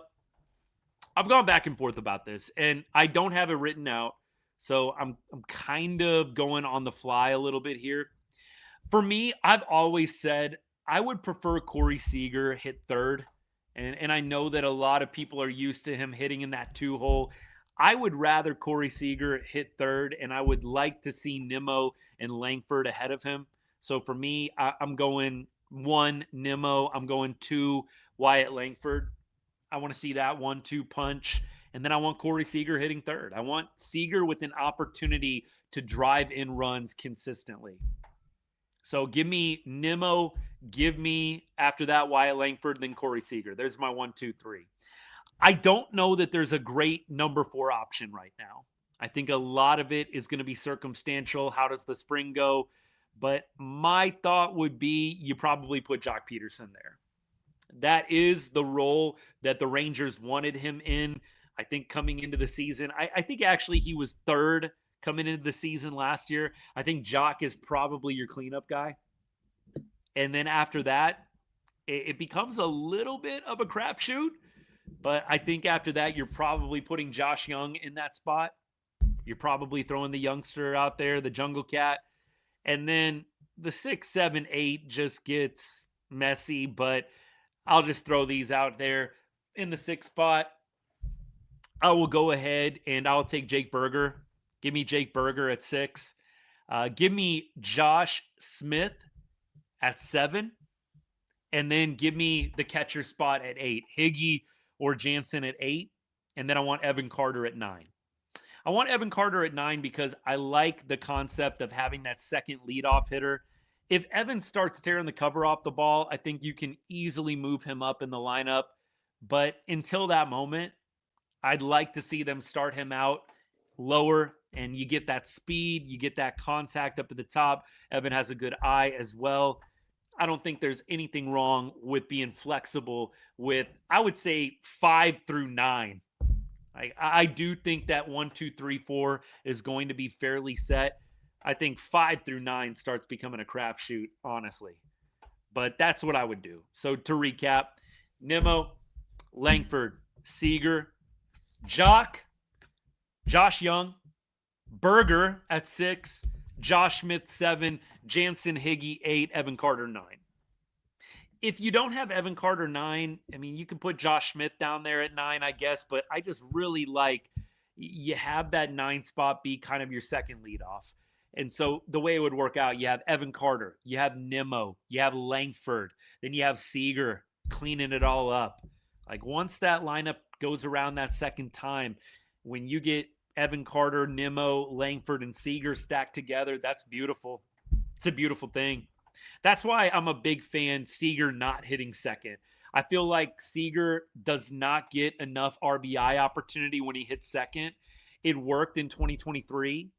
I've gone back and forth about this, and I don't have it written out, so I'm kind of going on the fly a little bit here. For me, I've always said I would prefer Corey Seager hit third, and I know that a lot of people are used to him hitting in that 2-hole. I would rather Corey Seager hit third, and I would like to see Nimmo and Langford ahead of him. So for me, I'm going 1, Nimmo. I'm going 2, Wyatt Langford. I want to see that 1-2 punch. And then I want Corey Seager hitting third. I want Seager with an opportunity to drive in runs consistently. So give me Nimmo. Give me, after that, Wyatt Langford, then Corey Seager. There's my 1, 2, 3. I don't know that there's a great number 4 option right now. I think a lot of it is going to be circumstantial. How does the spring go? But my thought would be you probably put Jock Peterson there. That is the role that the Rangers wanted him in. I think coming into the season, I think actually he was third coming into the season last year. I think Jock is probably your cleanup guy. And then after that, it becomes a little bit of a crapshoot. But I think after that, you're probably putting Josh Young in that spot. You're probably throwing the youngster out there, the Jungle Cat. And then the 6, 7, 8 just gets messy, but I'll just throw these out there. In the 6th spot, I will go ahead and I'll take Jake Berger. Give me Jake Berger at 6. Give me Josh Smith at 7. And then give me the catcher spot at 8. Higgy or Jansen at 8. And then I want Evan Carter at 9. I want Evan Carter at 9 because I like the concept of having that second leadoff hitter. If Evan starts tearing the cover off the ball, I think you can easily move him up in the lineup. But until that moment, I'd like to see them start him out lower, and you get that speed, you get that contact up at the top. Evan has a good eye as well. I don't think there's anything wrong with being flexible with, I would say, 5 through 9. I do think that 1, 2, 3, 4 is going to be fairly set. I think 5 through 9 starts becoming a crapshoot, honestly. But that's what I would do. So to recap, Nimmo, Langford, Seager, Jock, Josh Young, Berger at 6, Josh Smith 7, Jansen Higgy 8, Evan Carter 9. If you don't have Evan Carter 9, I mean, you can put Josh Smith down there at 9, I guess, but I just really like you have that 9 spot be kind of your second leadoff. And so the way it would work out, you have Evan Carter, you have Nimmo, you have Langford, then you have Seager cleaning it all up. Like once that lineup goes around that second time, when you get Evan Carter, Nimmo, Langford, and Seager stacked together, that's beautiful. It's a beautiful thing. That's why I'm a big fan Seager not hitting second. I feel like Seager does not get enough RBI opportunity when he hits second. It worked in 2023.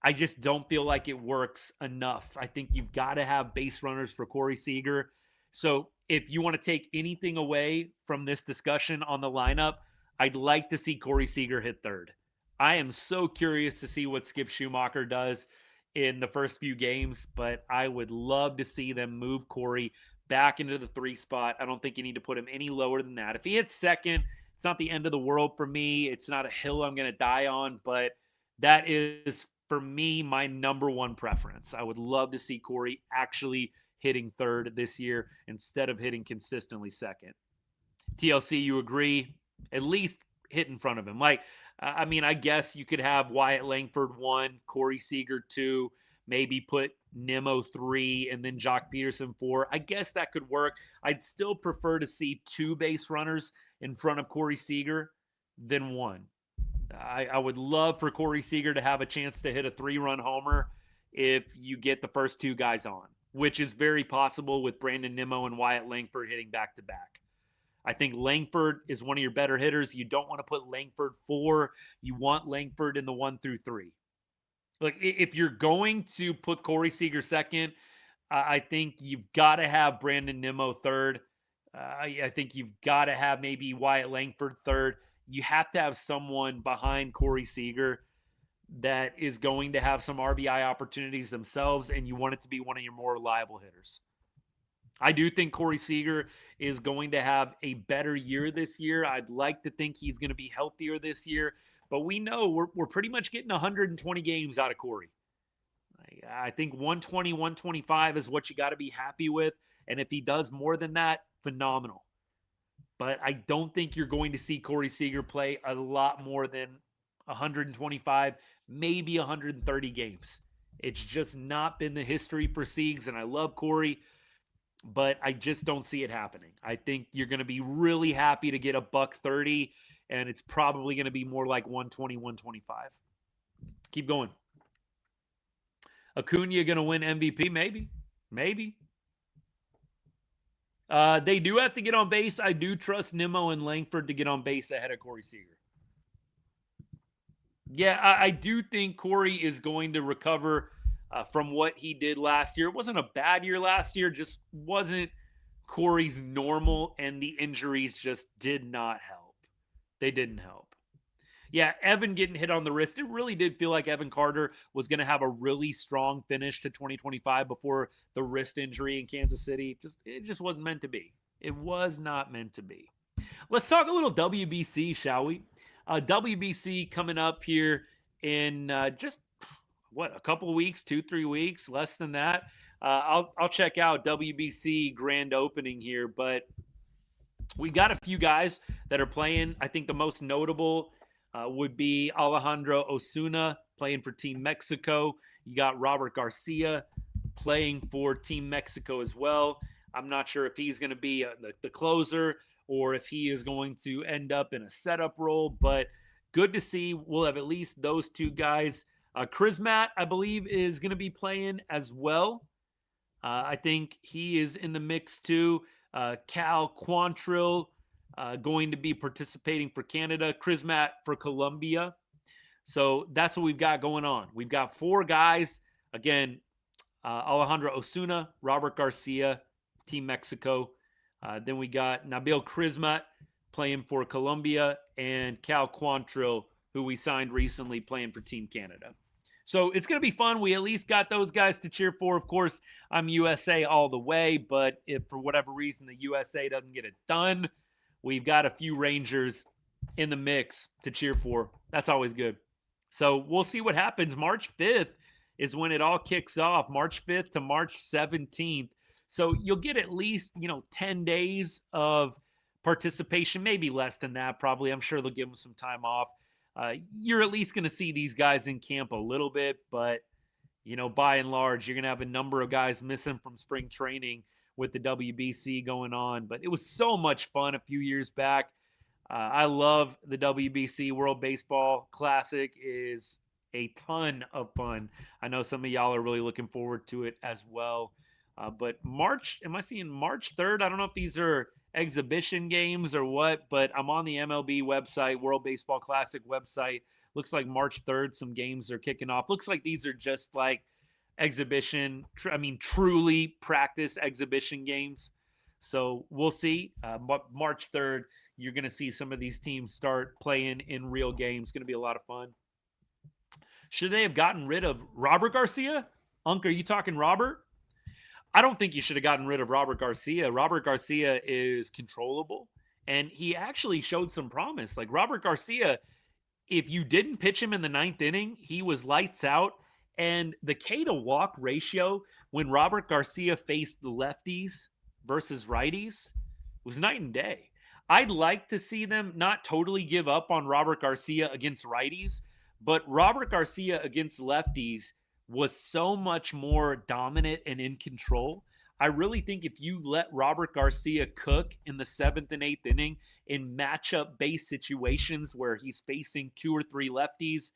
I just don't feel like it works enough. I think you've got to have base runners for Corey Seager. So if you want to take anything away from this discussion on the lineup, I'd like to see Corey Seager hit third. I am so curious to see what Skip Schumacher does in the first few games, but I would love to see them move Corey back into the 3 spot. I don't think you need to put him any lower than that. If he hits second, it's not the end of the world for me. It's not a hill I'm going to die on, but that is, for me, my number one preference. I would love to see Corey actually hitting third this year instead of hitting consistently second. TLC, you agree? At least hit in front of him. I guess you could have Wyatt Langford 1, Corey Seager 2, maybe put Nimmo 3, and then Jock Peterson 4. I guess that could work. I'd still prefer to see 2 base runners in front of Corey Seager than 1. I would love for Corey Seager to have a chance to hit a 3-run homer if you get the first 2 guys on, which is very possible with Brandon Nimmo and Wyatt Langford hitting back-to-back. I think Langford is one of your better hitters. You don't want to put Langford 4. You want Langford in the 1 through 3. Like, if you're going to put Corey Seager second, I think you've got to have Brandon Nimmo third. I think you've got to have maybe Wyatt Langford third. You have to have someone behind Corey Seager that is going to have some RBI opportunities themselves, and you want it to be one of your more reliable hitters. I do think Corey Seager is going to have a better year this year. I'd like to think he's going to be healthier this year, but we know we're pretty much getting 120 games out of Corey. I think 120, 125 is what you got to be happy with, and if he does more than that, phenomenal. But I don't think you're going to see Corey Seager play a lot more than 125, maybe 130 games. It's just not been the history for Siegs, and I love Corey, but I just don't see it happening. I think you're going to be really happy to get a $130, and it's probably going to be more like 120, 125. Keep going. Acuna going to win MVP? Maybe. They do have to get on base. I do trust Nimmo and Langford to get on base ahead of Corey Seager. Yeah, I do think Corey is going to recover from what he did last year. It wasn't a bad year last year, just wasn't Corey's normal, and the injuries just did not help. They didn't help. Yeah, Evan getting hit on the wrist. It really did feel like Evan Carter was going to have a really strong finish to 2025 before the wrist injury in Kansas City. It just wasn't meant to be. It was not meant to be. Let's talk a little WBC, shall we? WBC coming up here in just a couple weeks, 2-3 weeks, less than that. I'll check out WBC grand opening here, but we got a few guys that are playing. I think the most notable would be Alejandro Osuna playing for Team Mexico. You got Robert Garcia playing for Team Mexico as well. I'm not sure if he's going to be the closer or if he is going to end up in a setup role, but good to see. We'll have at least those 2 guys. Chrismat, I believe, is going to be playing as well. I think he is in the mix too. Cal Quantrill going to be participating for Canada, Chrismat for Colombia. So that's what we've got going on. We've got 4 guys. Again, Alejandro Osuna, Robert Garcia, Team Mexico. Then we got Nabil Chrismat playing for Colombia, and Cal Quantrill, who we signed recently, playing for Team Canada. So it's going to be fun. We at least got those guys to cheer for. Of course, I'm USA all the way, but if for whatever reason the USA doesn't get it done, we've got a few Rangers in the mix to cheer for. That's always good. So we'll see what happens. March 5th is when it all kicks off, March 5th to March 17th. So you'll get at least, 10 days of participation, maybe less than that, probably. I'm sure they'll give them some time off. You're at least going to see these guys in camp a little bit, but, by and large, you're going to have a number of guys missing from spring training with the WBC going on. But it was so much fun a few years back. I love the WBC World Baseball Classic. Is a ton of fun. I know some of y'all are really looking forward to it as well. But am I seeing March 3rd? I don't know if these are exhibition games or what, but I'm on the MLB website, World Baseball Classic website. Looks like March 3rd, some games are kicking off. Looks like these are just like exhibition, truly practice exhibition games. So we'll see. March 3rd, you're going to see some of these teams start playing in real games. Going to be a lot of fun. Should they have gotten rid of Robert Garcia? Unc, are you talking Robert? I don't think you should have gotten rid of Robert Garcia. Robert Garcia is controllable, and he actually showed some promise. Like Robert Garcia, if you didn't pitch him in the 9th inning, he was lights out. And the K to walk ratio when Robert Garcia faced lefties versus righties was night and day. I'd like to see them not totally give up on Robert Garcia against righties, but Robert Garcia against lefties was so much more dominant and in control. I really think if you let Robert Garcia cook in the 7th and 8th inning in matchup based situations where he's facing 2 or 3 lefties,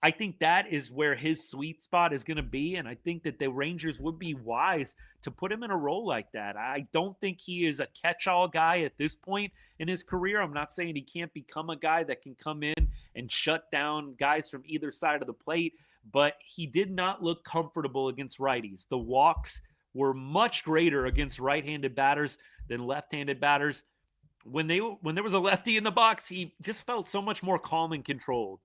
I think that is where his sweet spot is going to be. And I think that the Rangers would be wise to put him in a role like that. I don't think he is a catch-all guy at this point in his career. I'm not saying he can't become a guy that can come in and shut down guys from either side of the plate, but he did not look comfortable against righties. The walks were much greater against right-handed batters than left-handed batters. When there was a lefty in the box, he just felt so much more calm and controlled.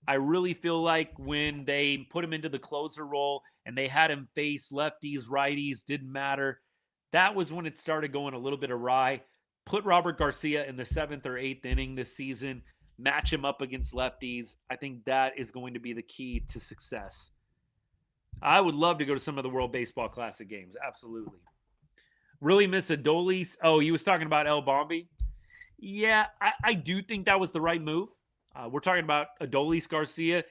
I really feel like when they put him into the closer role and they had him face lefties, righties, didn't matter. That was when it started going a little bit awry. Put Robert Garcia in the 7th or 8th inning this season, match him up against lefties. I think that is going to be the key to success. I would love to go to some of the World Baseball Classic games. Absolutely. Really miss Adolis. Oh, he was talking about El Bombi. Yeah, I do think that was the right move. We're talking about Adolis Garcia.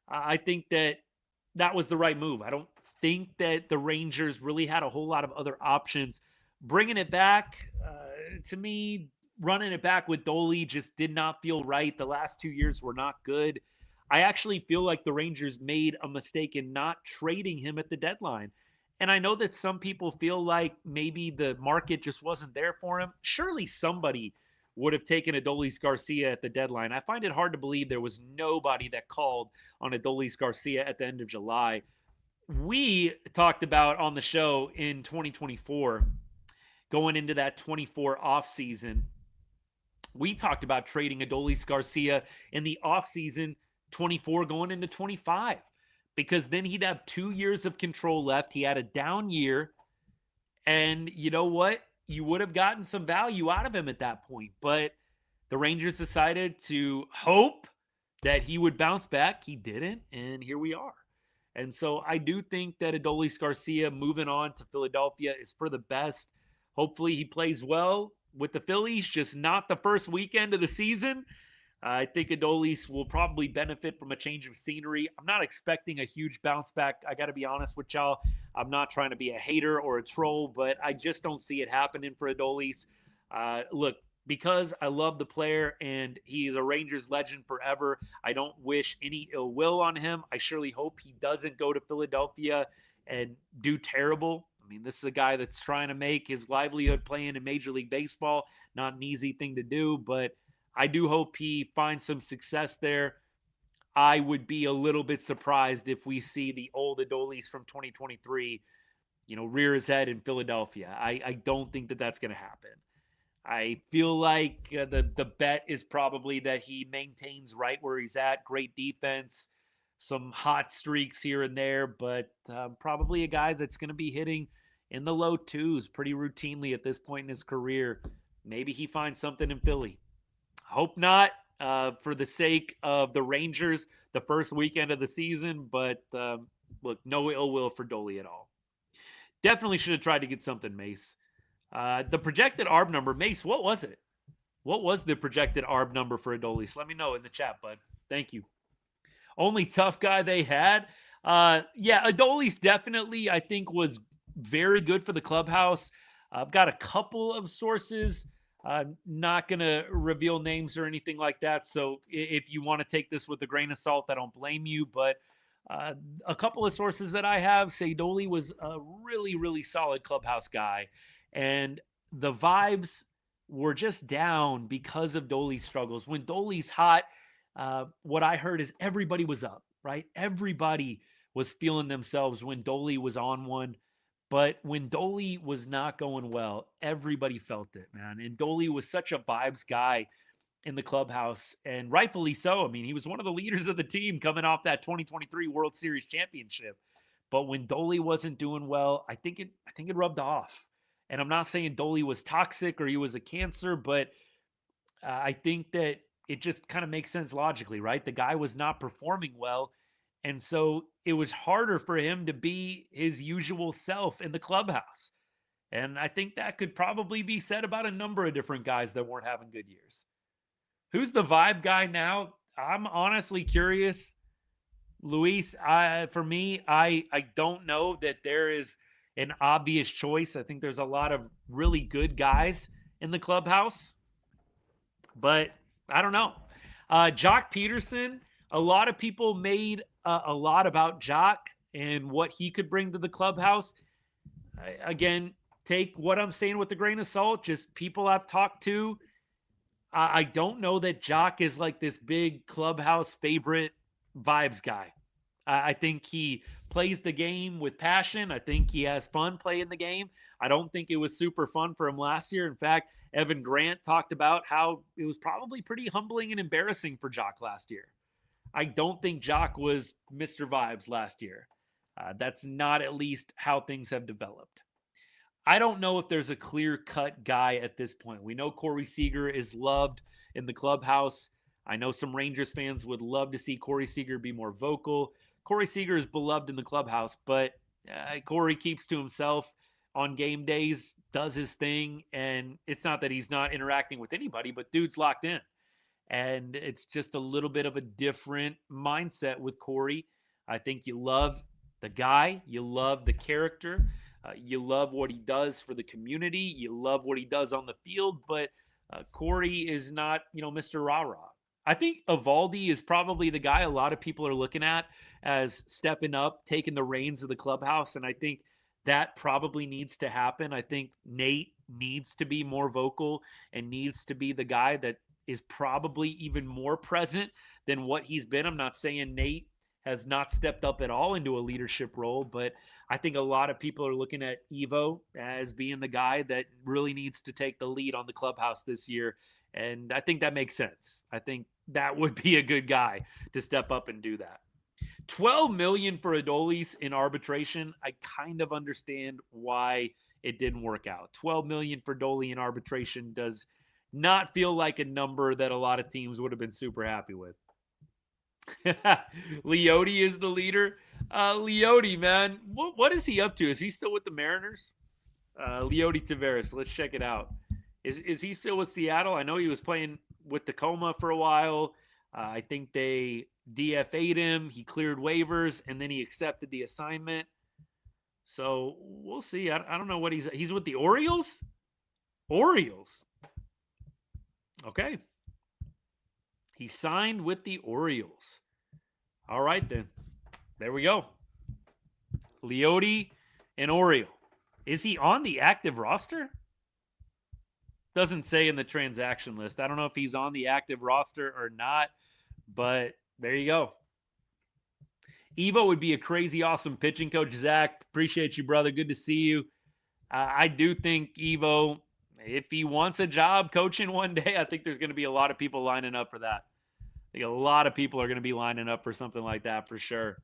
I think that was the right move. I don't think that the Rangers really had a whole lot of other options. Bringing it back, to me, running it back with Dolly just did not feel right. The last 2 years were not good. I actually feel like the Rangers made a mistake in not trading him at the deadline. And I know that some people feel like maybe the market just wasn't there for him. Surely somebody would have taken Adolis Garcia at the deadline. I find it hard to believe there was nobody that called on Adolis Garcia at the end of July. We talked about on the show in 2024, going into that 24 offseason, we talked about trading Adolis Garcia in the offseason 24 going into 25, because then he'd have 2 years of control left. He had a down year, and you know what? You would have gotten some value out of him at that point. But the Rangers decided to hope that he would bounce back. He didn't, and here we are. And so I do think that Adolis Garcia moving on to Philadelphia is for the best. Hopefully he plays well with the Phillies, just not the first weekend of the season. I think Adolis will probably benefit from a change of scenery. I'm not expecting a huge bounce back. I got to be honest with y'all. I'm not trying to be a hater or a troll, but I just don't see it happening for Adolis. Look, because I love the player and he is a Rangers legend forever, I don't wish any ill will on him. I surely hope he doesn't go to Philadelphia and do terrible. I mean, this is a guy that's trying to make his livelihood playing in Major League Baseball. Not an easy thing to do, but I do hope he finds some success there. I would be a little bit surprised if we see the old Adolis from 2023, rear his head in Philadelphia. I don't think that that's going to happen. I feel like the bet is probably that he maintains right where he's at. Great defense, some hot streaks here and there, but probably a guy that's going to be hitting in the low 2s pretty routinely at this point in his career. Maybe he finds something in Philly. Hope not, for the sake of the Rangers, the first weekend of the season. But look, no ill will for Dolly at all. Definitely should have tried to get something, Mace. The projected ARB number, Mace, what was it? What was the projected ARB number for Adolis? Let me know in the chat, bud. Thank you. Only tough guy they had. Yeah, Adolis definitely, I think, was very good for the clubhouse. I've got a couple of sources. I'm not going to reveal names or anything like that. So if you want to take this with a grain of salt, I don't blame you. But a couple of sources that I have say Dolly was a really, really solid clubhouse guy. And the vibes were just down because of Dolly's struggles. When Dolly's hot, what I heard is everybody was up, right? Everybody was feeling themselves when Dolly was on one. But when Dolly was not going well, everybody felt it, man. And Dolly was such a vibes guy in the clubhouse, and rightfully so. I mean, he was one of the leaders of the team coming off that 2023 World Series championship. But when Dolly wasn't doing well, I think it rubbed off. And I'm not saying Dolly was toxic or he was a cancer, but I think that it just kind of makes sense logically, right? The guy was not performing well. And so it was harder for him to be his usual self in the clubhouse. And I think that could probably be said about a number of different guys that weren't having good years. Who's the vibe guy now? I'm honestly curious. Luis, for me, I don't know that there is an obvious choice. I think there's a lot of really good guys in the clubhouse, but I don't know. Jock Peterson, a lot of people made a lot about Jock and what he could bring to the clubhouse. Again, take what I'm saying with a grain of salt. Just people I've talked to. I don't know that Jock is like this big clubhouse favorite vibes guy. I think he plays the game with passion. I think he has fun playing the game. I don't think it was super fun for him last year. In fact, Evan Grant talked about how it was probably pretty humbling and embarrassing for Jock last year. I don't think Jock was Mr. Vibes last year. That's not at least how things have developed. I don't know if there's a clear-cut guy at this point. We know Corey Seager is loved in the clubhouse. I know some Rangers fans would love to see Corey Seager be more vocal. Corey Seager is beloved in the clubhouse, but Corey keeps to himself on game days, does his thing, and it's not that he's not interacting with anybody, but dude's locked in. And it's just a little bit of a different mindset with Corey. I think you love the guy. You love the character. You love what he does for the community. You love what he does on the field. But Corey is not, Mr. Rah-Rah. I think Evaldi is probably the guy a lot of people are looking at as stepping up, taking the reins of the clubhouse. And I think that probably needs to happen. I think Nate needs to be more vocal and needs to be the guy that is probably even more present than what he's been. I'm not saying Nate has not stepped up at all into a leadership role, but I think a lot of people are looking at Evo as being the guy that really needs to take the lead on the clubhouse this year. And I think that makes sense. I think that would be a good guy to step up and do that. $12 million for Adolis in arbitration. I kind of understand why it didn't work out. $12 million for Dolly in arbitration does not feel like a number that a lot of teams would have been super happy with. Leote is the leader. Leote, man, what is he up to? Is he still with the Mariners? Leote Taveras, let's check it out. Is he still with Seattle? I know he was playing with Tacoma for a while. I think they DFA'd him. He cleared waivers, and then he accepted the assignment. So we'll see. I don't know what he's with the Orioles? Orioles. Okay. He signed with the Orioles. All right, then. There we go. Leote and Oriole. Is he on the active roster? Doesn't say in the transaction list. I don't know if he's on the active roster or not, but there you go. Evo would be a crazy awesome pitching coach. Zach, appreciate you, brother. Good to see you. I do think Evo, if he wants a job coaching one day, I think there's going to be a lot of people lining up for that. I think a lot of people are going to be lining up for something like that for sure.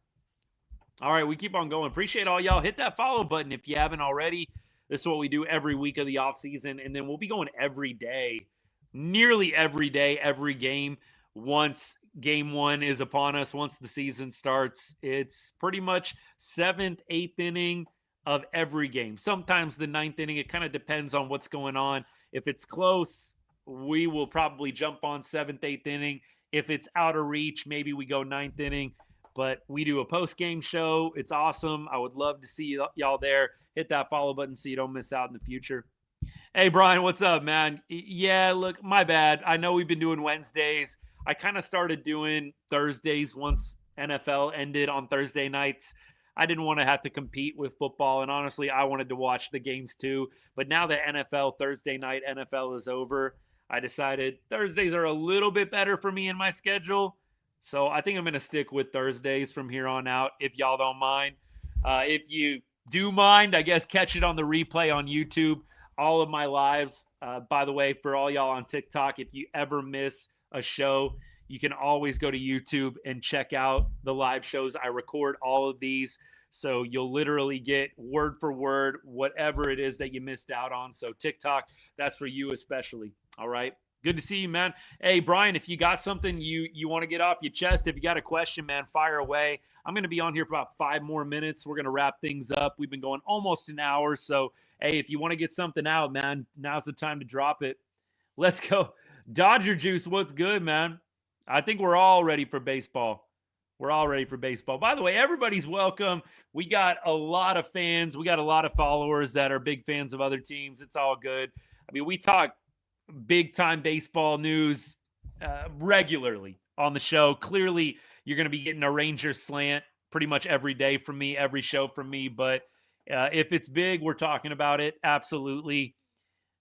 All right, we keep on going. Appreciate all y'all. Hit that follow button if you haven't already. This is what we do every week of the offseason, and then we'll be going every day, nearly every day, every game. Once game one is upon us, once the season starts, it's pretty much 7th, 8th inning of every game. Sometimes the 9th inning, it kind of depends on what's going on. If it's close, we will probably jump on 7th, 8th inning. If it's out of reach, maybe we go 9th inning. But we do a post-game show. It's awesome. I would love to see y'all there. Hit that follow button so you don't miss out in the future. Hey, Brian, what's up, man? Yeah, look, my bad. I know we've been doing Wednesdays. I kind of started doing Thursdays once NFL ended on Thursday nights. I didn't want to have to compete with football, and honestly, I wanted to watch the games too. But now that NFL, Thursday night NFL is over, I decided Thursdays are a little bit better for me in my schedule. So I think I'm going to stick with Thursdays from here on out, if y'all don't mind. If you do mind, I guess, catch it on the replay on YouTube. All of my lives, by the way, for all y'all on TikTok, if you ever miss a show, you can always go to YouTube and check out the live shows. I record all of these, so you'll literally get word for word whatever it is that you missed out on. So TikTok, that's for you especially. All right. Good to see you, man. Hey, Brian, if you got something you want to get off your chest, if you got a question, man, fire away. I'm going to be on here for about 5 more minutes. We're going to wrap things up. We've been going almost an hour. So, hey, if you want to get something out, man, now's the time to drop it. Let's go. Dodger Juice, what's good, man? I think we're all ready for baseball. We're all ready for baseball. By the way, everybody's welcome. We got a lot of fans. We got a lot of followers that are big fans of other teams. It's all good. I mean, we talk big-time baseball news regularly on the show. Clearly, you're going to be getting a Rangers slant pretty much every day from me, every show from me. But if it's big, we're talking about it. Absolutely.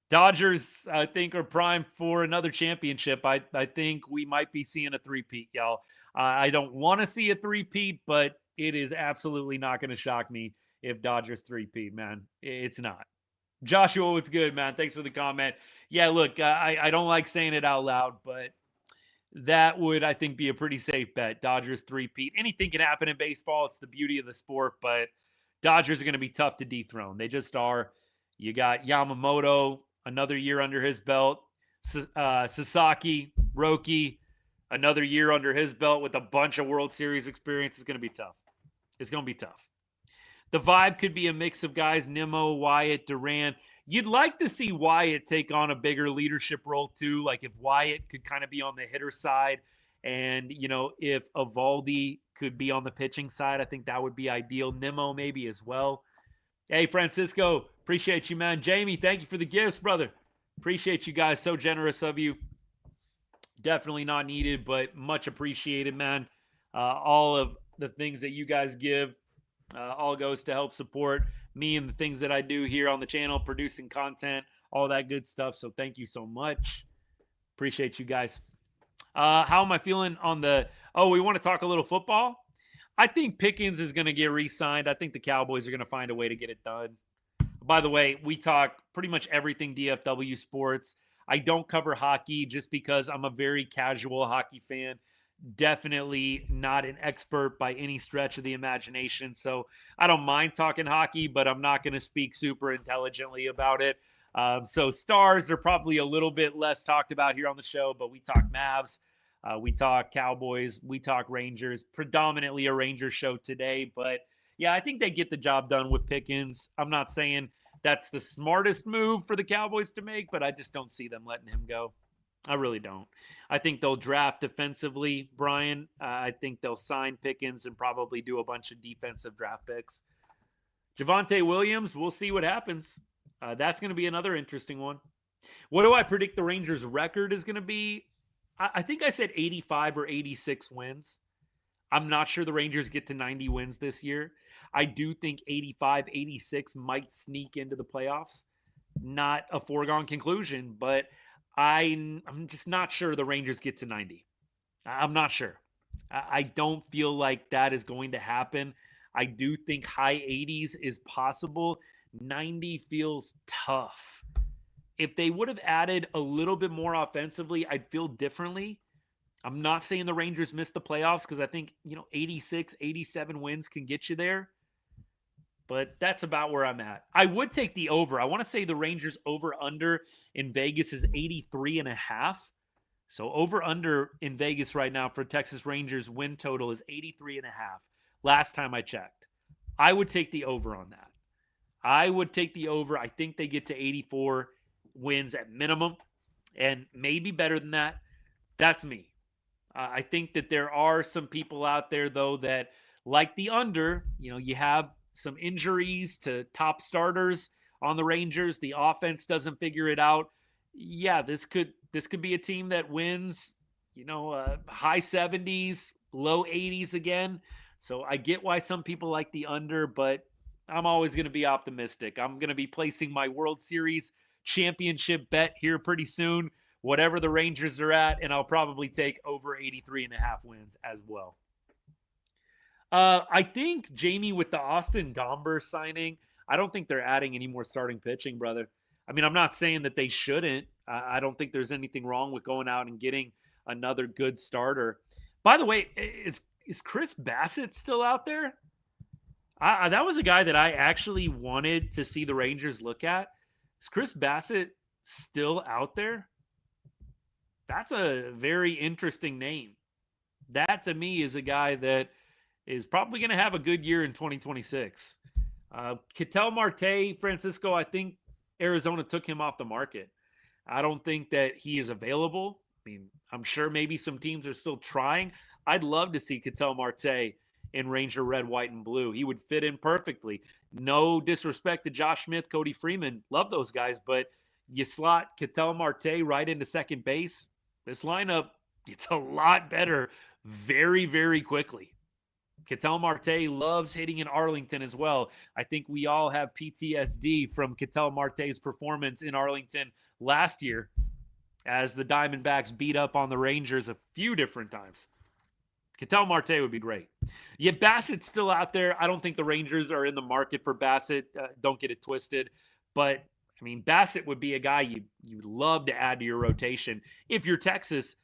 Dodgers, I think, are primed for another championship. I think we might be seeing a three-peat, y'all. I don't want to see a three-peat, but it is absolutely not going to shock me if Dodgers three-peat, man. It's not. Joshua, what's good, man? Thanks for the comment. Yeah, look, I don't like saying it out loud, but that would, I think, be a pretty safe bet. Dodgers three-peat. Anything can happen in baseball. It's the beauty of the sport, but Dodgers are going to be tough to dethrone. They just are. You got Yamamoto, another year under his belt. Sasaki, Roki, another year under his belt with a bunch of World Series experience. Is going to be tough. It's going to be tough. The vibe could be a mix of guys, Nimmo, Wyatt, Duran. You'd like to see Wyatt take on a bigger leadership role too. Like if Wyatt could kind of be on the hitter side and, you know, if Evaldi could be on the pitching side, I think that would be ideal. Nimmo maybe as well. Hey, Francisco, appreciate you, man. Jamie, thank you for the gifts, brother. Appreciate you guys. So generous of you. Definitely not needed, but much appreciated, man. All of the things that you guys give all goes to help support me and the things that I do here on the channel, producing content, all that good stuff. So thank you so much. Appreciate you guys. How am I feeling on the – we want to talk a little football? I think Pickens is going to get re-signed. I think the Cowboys are going to find a way to get it done. By the way, we talk pretty much everything DFW sports. I don't cover hockey just because I'm a very casual hockey fan. Definitely not an expert by any stretch of the imagination. So I don't mind talking hockey, but I'm not going to speak super intelligently about it. So stars are probably a little bit less talked about here on the show, but we talk Mavs, we talk Cowboys, we talk Rangers, predominantly a Rangers show today. But yeah, I think they get the job done with Pickens. I'm not saying that's the smartest move for the Cowboys to make, but I just don't see them letting him go. I really don't. I think they'll draft defensively, Brian. I think they'll sign Pickens and probably do a bunch of defensive draft picks. Javonte Williams, we'll see what happens. That's going to be another interesting one. What do I predict the Rangers' record is going to be? I think I said 85 or 86 wins. I'm not sure the Rangers get to 90 wins this year. I do think 85, 86 might sneak into the playoffs. Not a foregone conclusion, but I'm just not sure the Rangers get to 90. I'm not sure. I don't feel like that is going to happen. I do think high 80s is possible. 90 feels tough. If they would have added a little bit more offensively, I'd feel differently. I'm not saying the Rangers missed the playoffs because I think, 86, 87 wins can get you there. But that's about where I'm at. I would take the over. I want to say the Rangers over-under in Vegas is 83.5. So over-under in Vegas right now for Texas Rangers win total is 83.5. Last time I checked. I would take the over on that. I would take the over. I think they get to 84 wins at minimum and maybe better than that. That's me. I think that there are some people out there, though, that like the under. You have some injuries to top starters on the Rangers. The offense doesn't figure it out. Yeah, this could be a team that wins, high 70s, low 80s again. So I get why some people like the under, but I'm always going to be optimistic. I'm going to be placing my World Series championship bet here pretty soon, whatever the Rangers are at, and I'll probably take over 83.5 wins as well. I think, Jamie, with the Austin Gomber signing, I don't think they're adding any more starting pitching, brother. I mean, I'm not saying that they shouldn't. I don't think there's anything wrong with going out and getting another good starter. By the way, is Chris Bassett still out there? That was a guy that I actually wanted to see the Rangers look at. Is Chris Bassett still out there? That's a very interesting name. That, to me, is a guy that is probably going to have a good year in 2026. Ketel Marte, Francisco, I think Arizona took him off the market. I don't think that he is available. I mean, I'm sure maybe some teams are still trying. I'd love to see Ketel Marte in Ranger red, white, and blue. He would fit in perfectly. No disrespect to Josh Smith, Cody Freeman. Love those guys, but you slot Ketel Marte right into second base. This lineup gets a lot better very, very quickly. Ketel Marte loves hitting in Arlington as well. I think we all have PTSD from Ketel Marte's performance in Arlington last year as the Diamondbacks beat up on the Rangers a few different times. Ketel Marte would be great. Yeah, Bassett's still out there. I don't think the Rangers are in the market for Bassett. Don't get it twisted. But, I mean, Bassett would be a guy you'd love to add to your rotation. If you're Texas,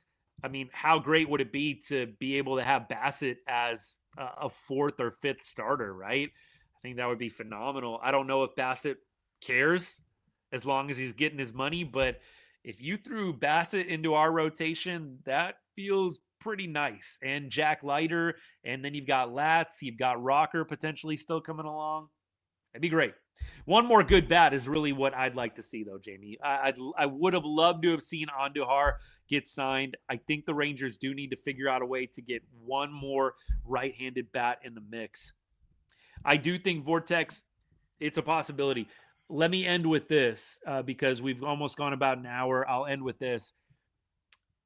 I mean, how great would it be to be able to have Bassett as a fourth or fifth starter, right? I think that would be phenomenal. I don't know if Bassett cares as long as he's getting his money, but if you threw Bassett into our rotation, that feels pretty nice. And Jack Leiter, and then you've got Latz, you've got Rocker potentially still coming along. That'd be great. One more good bat is really what I'd like to see, though, Jamie. I would have loved to have seen Andujar get signed. I think the Rangers do need to figure out a way to get one more right-handed bat in the mix. I do think Vortex, it's a possibility. Let me end with this because we've almost gone about an hour. I'll end with this.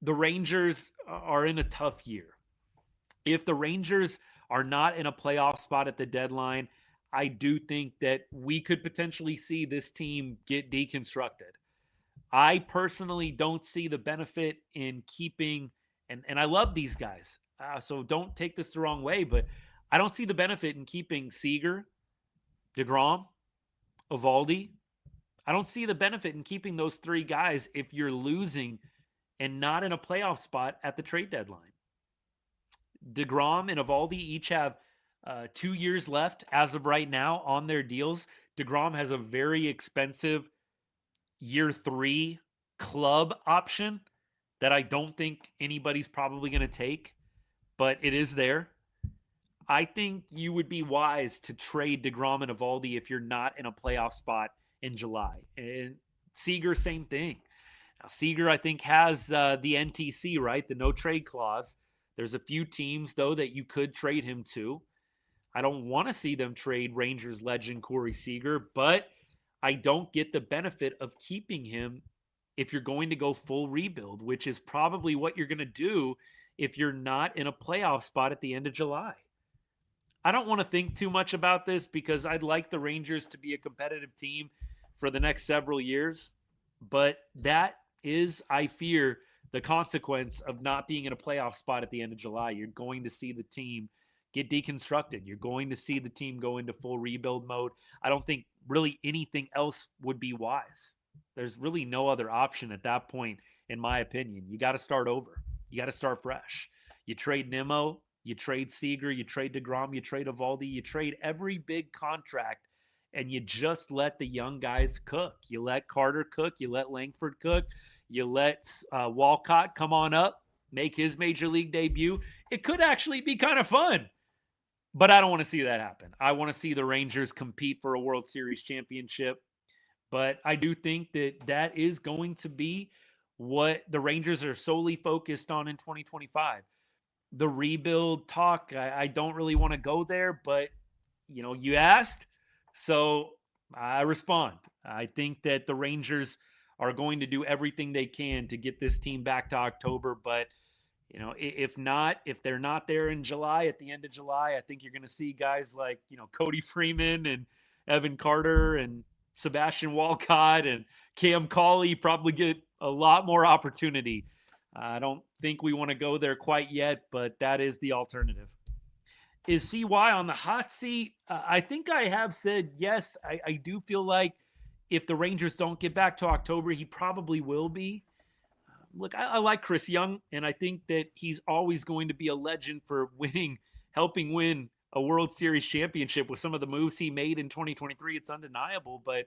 The Rangers are in a tough year. If the Rangers are not in a playoff spot at the deadline, I do think that we could potentially see this team get deconstructed. I personally don't see the benefit in keeping, and I love these guys, so don't take this the wrong way, but I don't see the benefit in keeping Seager, DeGrom, Eovaldi. I don't see the benefit in keeping those three guys if you're losing and not in a playoff spot at the trade deadline. DeGrom and Eovaldi each have 2 years left as of right now on their deals. DeGrom has a very expensive year 3 club option that I don't think anybody's probably going to take, but it is there. I think you would be wise to trade DeGrom and Eovaldi if you're not in a playoff spot in July. And Seager, same thing. Now, Seager, I think, has the NTC, right? The no trade clause. There's a few teams, though, that you could trade him to. I don't want to see them trade Rangers legend Corey Seager, but I don't get the benefit of keeping him if you're going to go full rebuild, which is probably what you're going to do if you're not in a playoff spot at the end of July. I don't want to think too much about this because I'd like the Rangers to be a competitive team for the next several years, but that is, I fear, the consequence of not being in a playoff spot at the end of July. You're going to see the team get deconstructed. You're going to see the team go into full rebuild mode. I don't think really anything else would be wise. There's really no other option at that point, in my opinion. You got to start over. You got to start fresh. You trade Nimmo, you trade Seager, you trade DeGrom, you trade Eovaldi, you trade every big contract, and you just let the young guys cook. You let Carter cook. You let Langford cook. You let Walcott come on up, make his major league debut. It could actually be kind of fun. But I don't want to see that happen. I want to see the Rangers compete for a World Series championship. But I do think that that is going to be what the Rangers are solely focused on in 2025. The rebuild talk, I don't really want to go there, but, you asked, so I respond. I think that the Rangers are going to do everything they can to get this team back to October, but if they're not there in July, at the end of July, I think you're going to see guys like, Cody Freeman and Evan Carter and Sebastian Walcott and Cam Cauley probably get a lot more opportunity. I don't think we want to go there quite yet, but that is the alternative. Is CY on the hot seat? I think I have said yes. I do feel like if the Rangers don't get back to October, he probably will be. Look, I like Chris Young, and I think that he's always going to be a legend for helping win a World Series championship with some of the moves he made in 2023. It's undeniable, but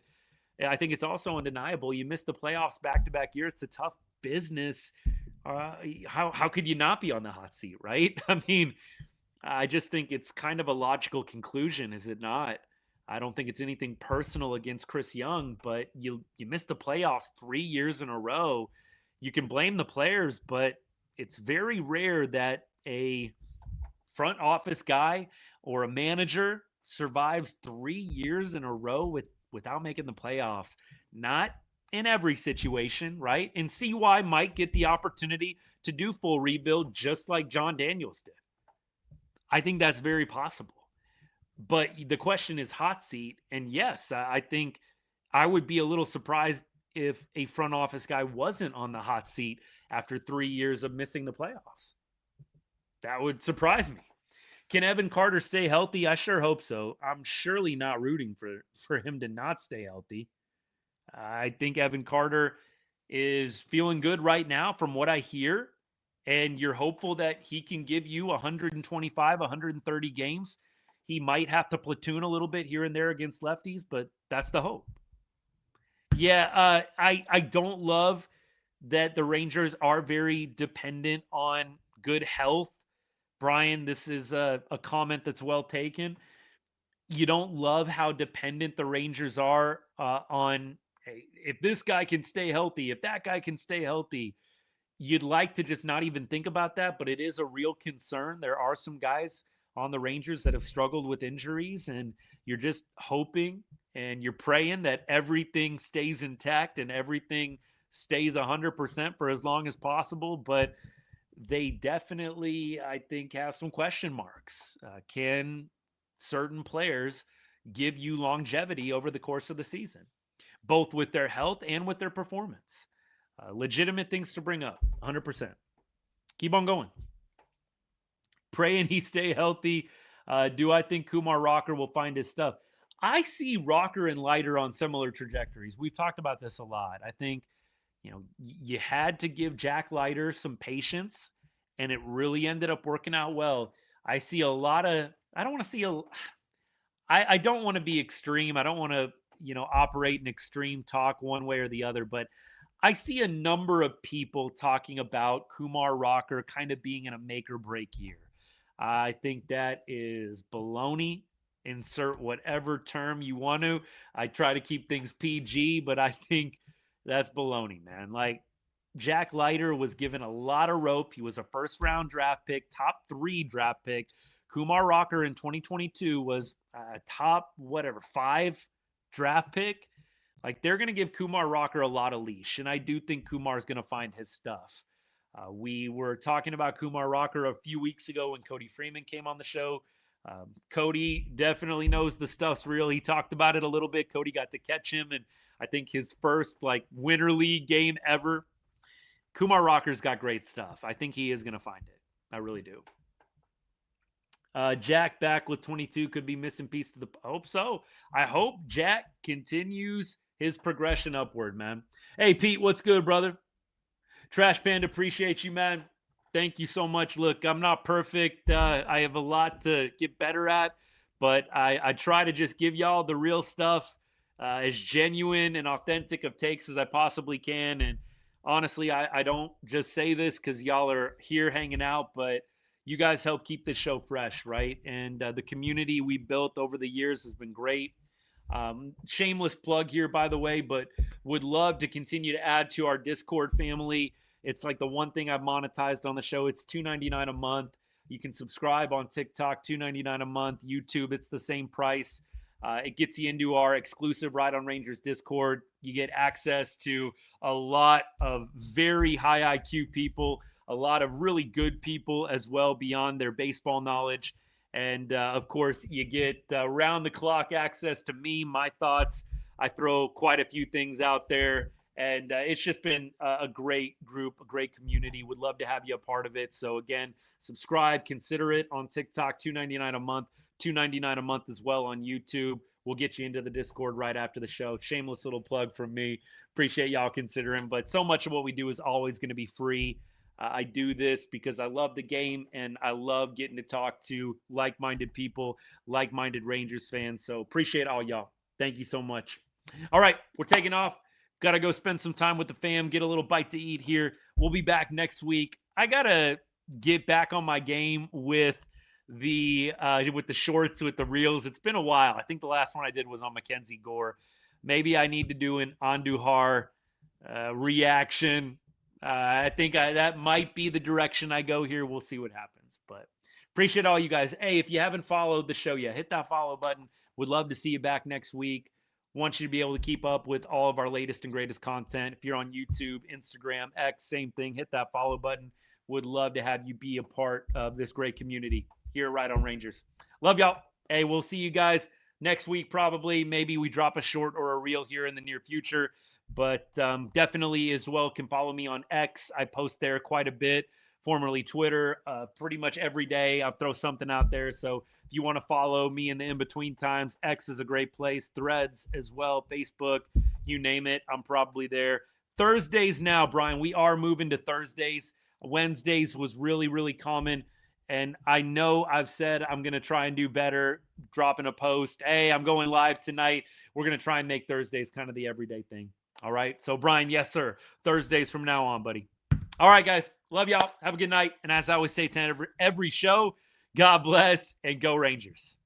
I think it's also undeniable. You missed the playoffs back-to-back years. It's a tough business. How could you not be on the hot seat, right? I mean, I just think it's kind of a logical conclusion, is it not? I don't think it's anything personal against Chris Young, but you missed the playoffs 3 years in a row. You can blame the players, but it's very rare that a front office guy or a manager survives 3 years in a row without making the playoffs. Not in every situation, right? And CY might get the opportunity to do full rebuild just like John Daniels did. I think that's very possible. But the question is hot seat. And yes, I think I would be a little surprised if a front office guy wasn't on the hot seat after 3 years of missing the playoffs. That would surprise me. Can Evan Carter stay healthy? I sure hope so. I'm surely not rooting for him to not stay healthy. I think Evan Carter is feeling good right now from what I hear. And you're hopeful that he can give you 125, 130 games. He might have to platoon a little bit here and there against lefties, but that's the hope. Yeah, I don't love that the Rangers are very dependent on good health. Brian, this is a comment that's well taken. You don't love how dependent the Rangers are on, hey, if this guy can stay healthy, if that guy can stay healthy. You'd like to just not even think about that, but it is a real concern. There are some guys on the Rangers that have struggled with injuries, and you're just hoping and you're praying that everything stays intact and everything stays 100% for as long as possible. But they definitely, I think, have some question marks. Can certain players give you longevity over the course of the season, both with their health and with their performance? Legitimate things to bring up, 100%. Keep on going. Praying he stay healthy. Do I think Kumar Rocker will find his stuff? I see Rocker and Leiter on similar trajectories. We've talked about this a lot. I think, you had to give Jack Leiter some patience, and it really ended up working out well. I see a lot of, I don't want to be extreme. I don't want to, operate in extreme talk one way or the other, but I see a number of people talking about Kumar Rocker kind of being in a make or break year. I think that is baloney. Insert whatever term you want to. I try to keep things PG, but I think that's baloney, man. Like, Jack Leiter was given a lot of rope. He was a first-round draft pick, top 3 draft pick. Kumar Rocker in 2022 was a top, 5 draft pick. Like, they're going to give Kumar Rocker a lot of leash, and I do think Kumar's going to find his stuff. We were talking about Kumar Rocker a few weeks ago when Cody Freeman came on the show. Cody definitely knows the stuff's real. He talked about it a little bit. Cody got to catch him, and I think his first winter league game ever. Kumar Rocker's got great stuff. I think he is going to find it. I really do. Jack back with 22 could be missing piece to the. I hope so. I hope Jack continues his progression upward, man. Hey, Pete, what's good, brother? Trash Panda, appreciate you, man. Thank you so much. Look, I'm not perfect. I have a lot to get better at, but I try to just give y'all the real stuff, as genuine and authentic of takes as I possibly can. And honestly, I don't just say this because y'all are here hanging out, but you guys help keep this show fresh, right? And the community we built over the years has been great. Shameless plug here, by the way, but would love to continue to add to our Discord family. It's like the one thing I've monetized on the show. It's $2.99 a month. You can subscribe on TikTok, $2.99 a month. YouTube, it's the same price. It gets you into our exclusive Ride on Rangers Discord. You get access to a lot of very high IQ people, a lot of really good people as well beyond their baseball knowledge. And, of course, you get round-the-clock access to me, my thoughts. I throw quite a few things out there And it's just been a great group, a great community. Would love to have you a part of it. So again, subscribe, consider it on TikTok, $2.99 a month, $2.99 a month as well on YouTube. We'll get you into the Discord right after the show. Shameless little plug from me. Appreciate y'all considering. But so much of what we do is always going to be free. I do this because I love the game and I love getting to talk to like-minded people, like-minded Rangers fans. So appreciate all y'all. Thank you so much. All right, we're taking off. Got to go spend some time with the fam, get a little bite to eat here. We'll be back next week. I got to get back on my game with the shorts, with the reels. It's been a while. I think the last one I did was on Mackenzie Gore. Maybe I need to do an Andujar reaction. I think that might be the direction I go here. We'll see what happens. But appreciate all you guys. Hey, if you haven't followed the show yet, hit that follow button. Would love to see you back next week. Want you to be able to keep up with all of our latest and greatest content. If you're on YouTube, Instagram, X, same thing. Hit that follow button. Would love to have you be a part of this great community here right on Rangers. Love y'all. Hey, we'll see you guys next week probably. Maybe we drop a short or a reel here in the near future. But definitely as well can follow me on X. I post there quite a bit, formerly Twitter, pretty much every day. I'll throw something out there. So if you want to follow me in the in-between times, X is a great place. Threads as well, Facebook, you name it. I'm probably there. Thursdays now, Brian, we are moving to Thursdays. Wednesdays was really, really common. And I know I've said I'm going to try and do better, dropping a post. Hey, I'm going live tonight. We're going to try and make Thursdays kind of the everyday thing. All right. So, Brian, yes, sir. Thursdays from now on, buddy. All right, guys. Love y'all. Have a good night. And as I always say to every show, God bless and go Rangers.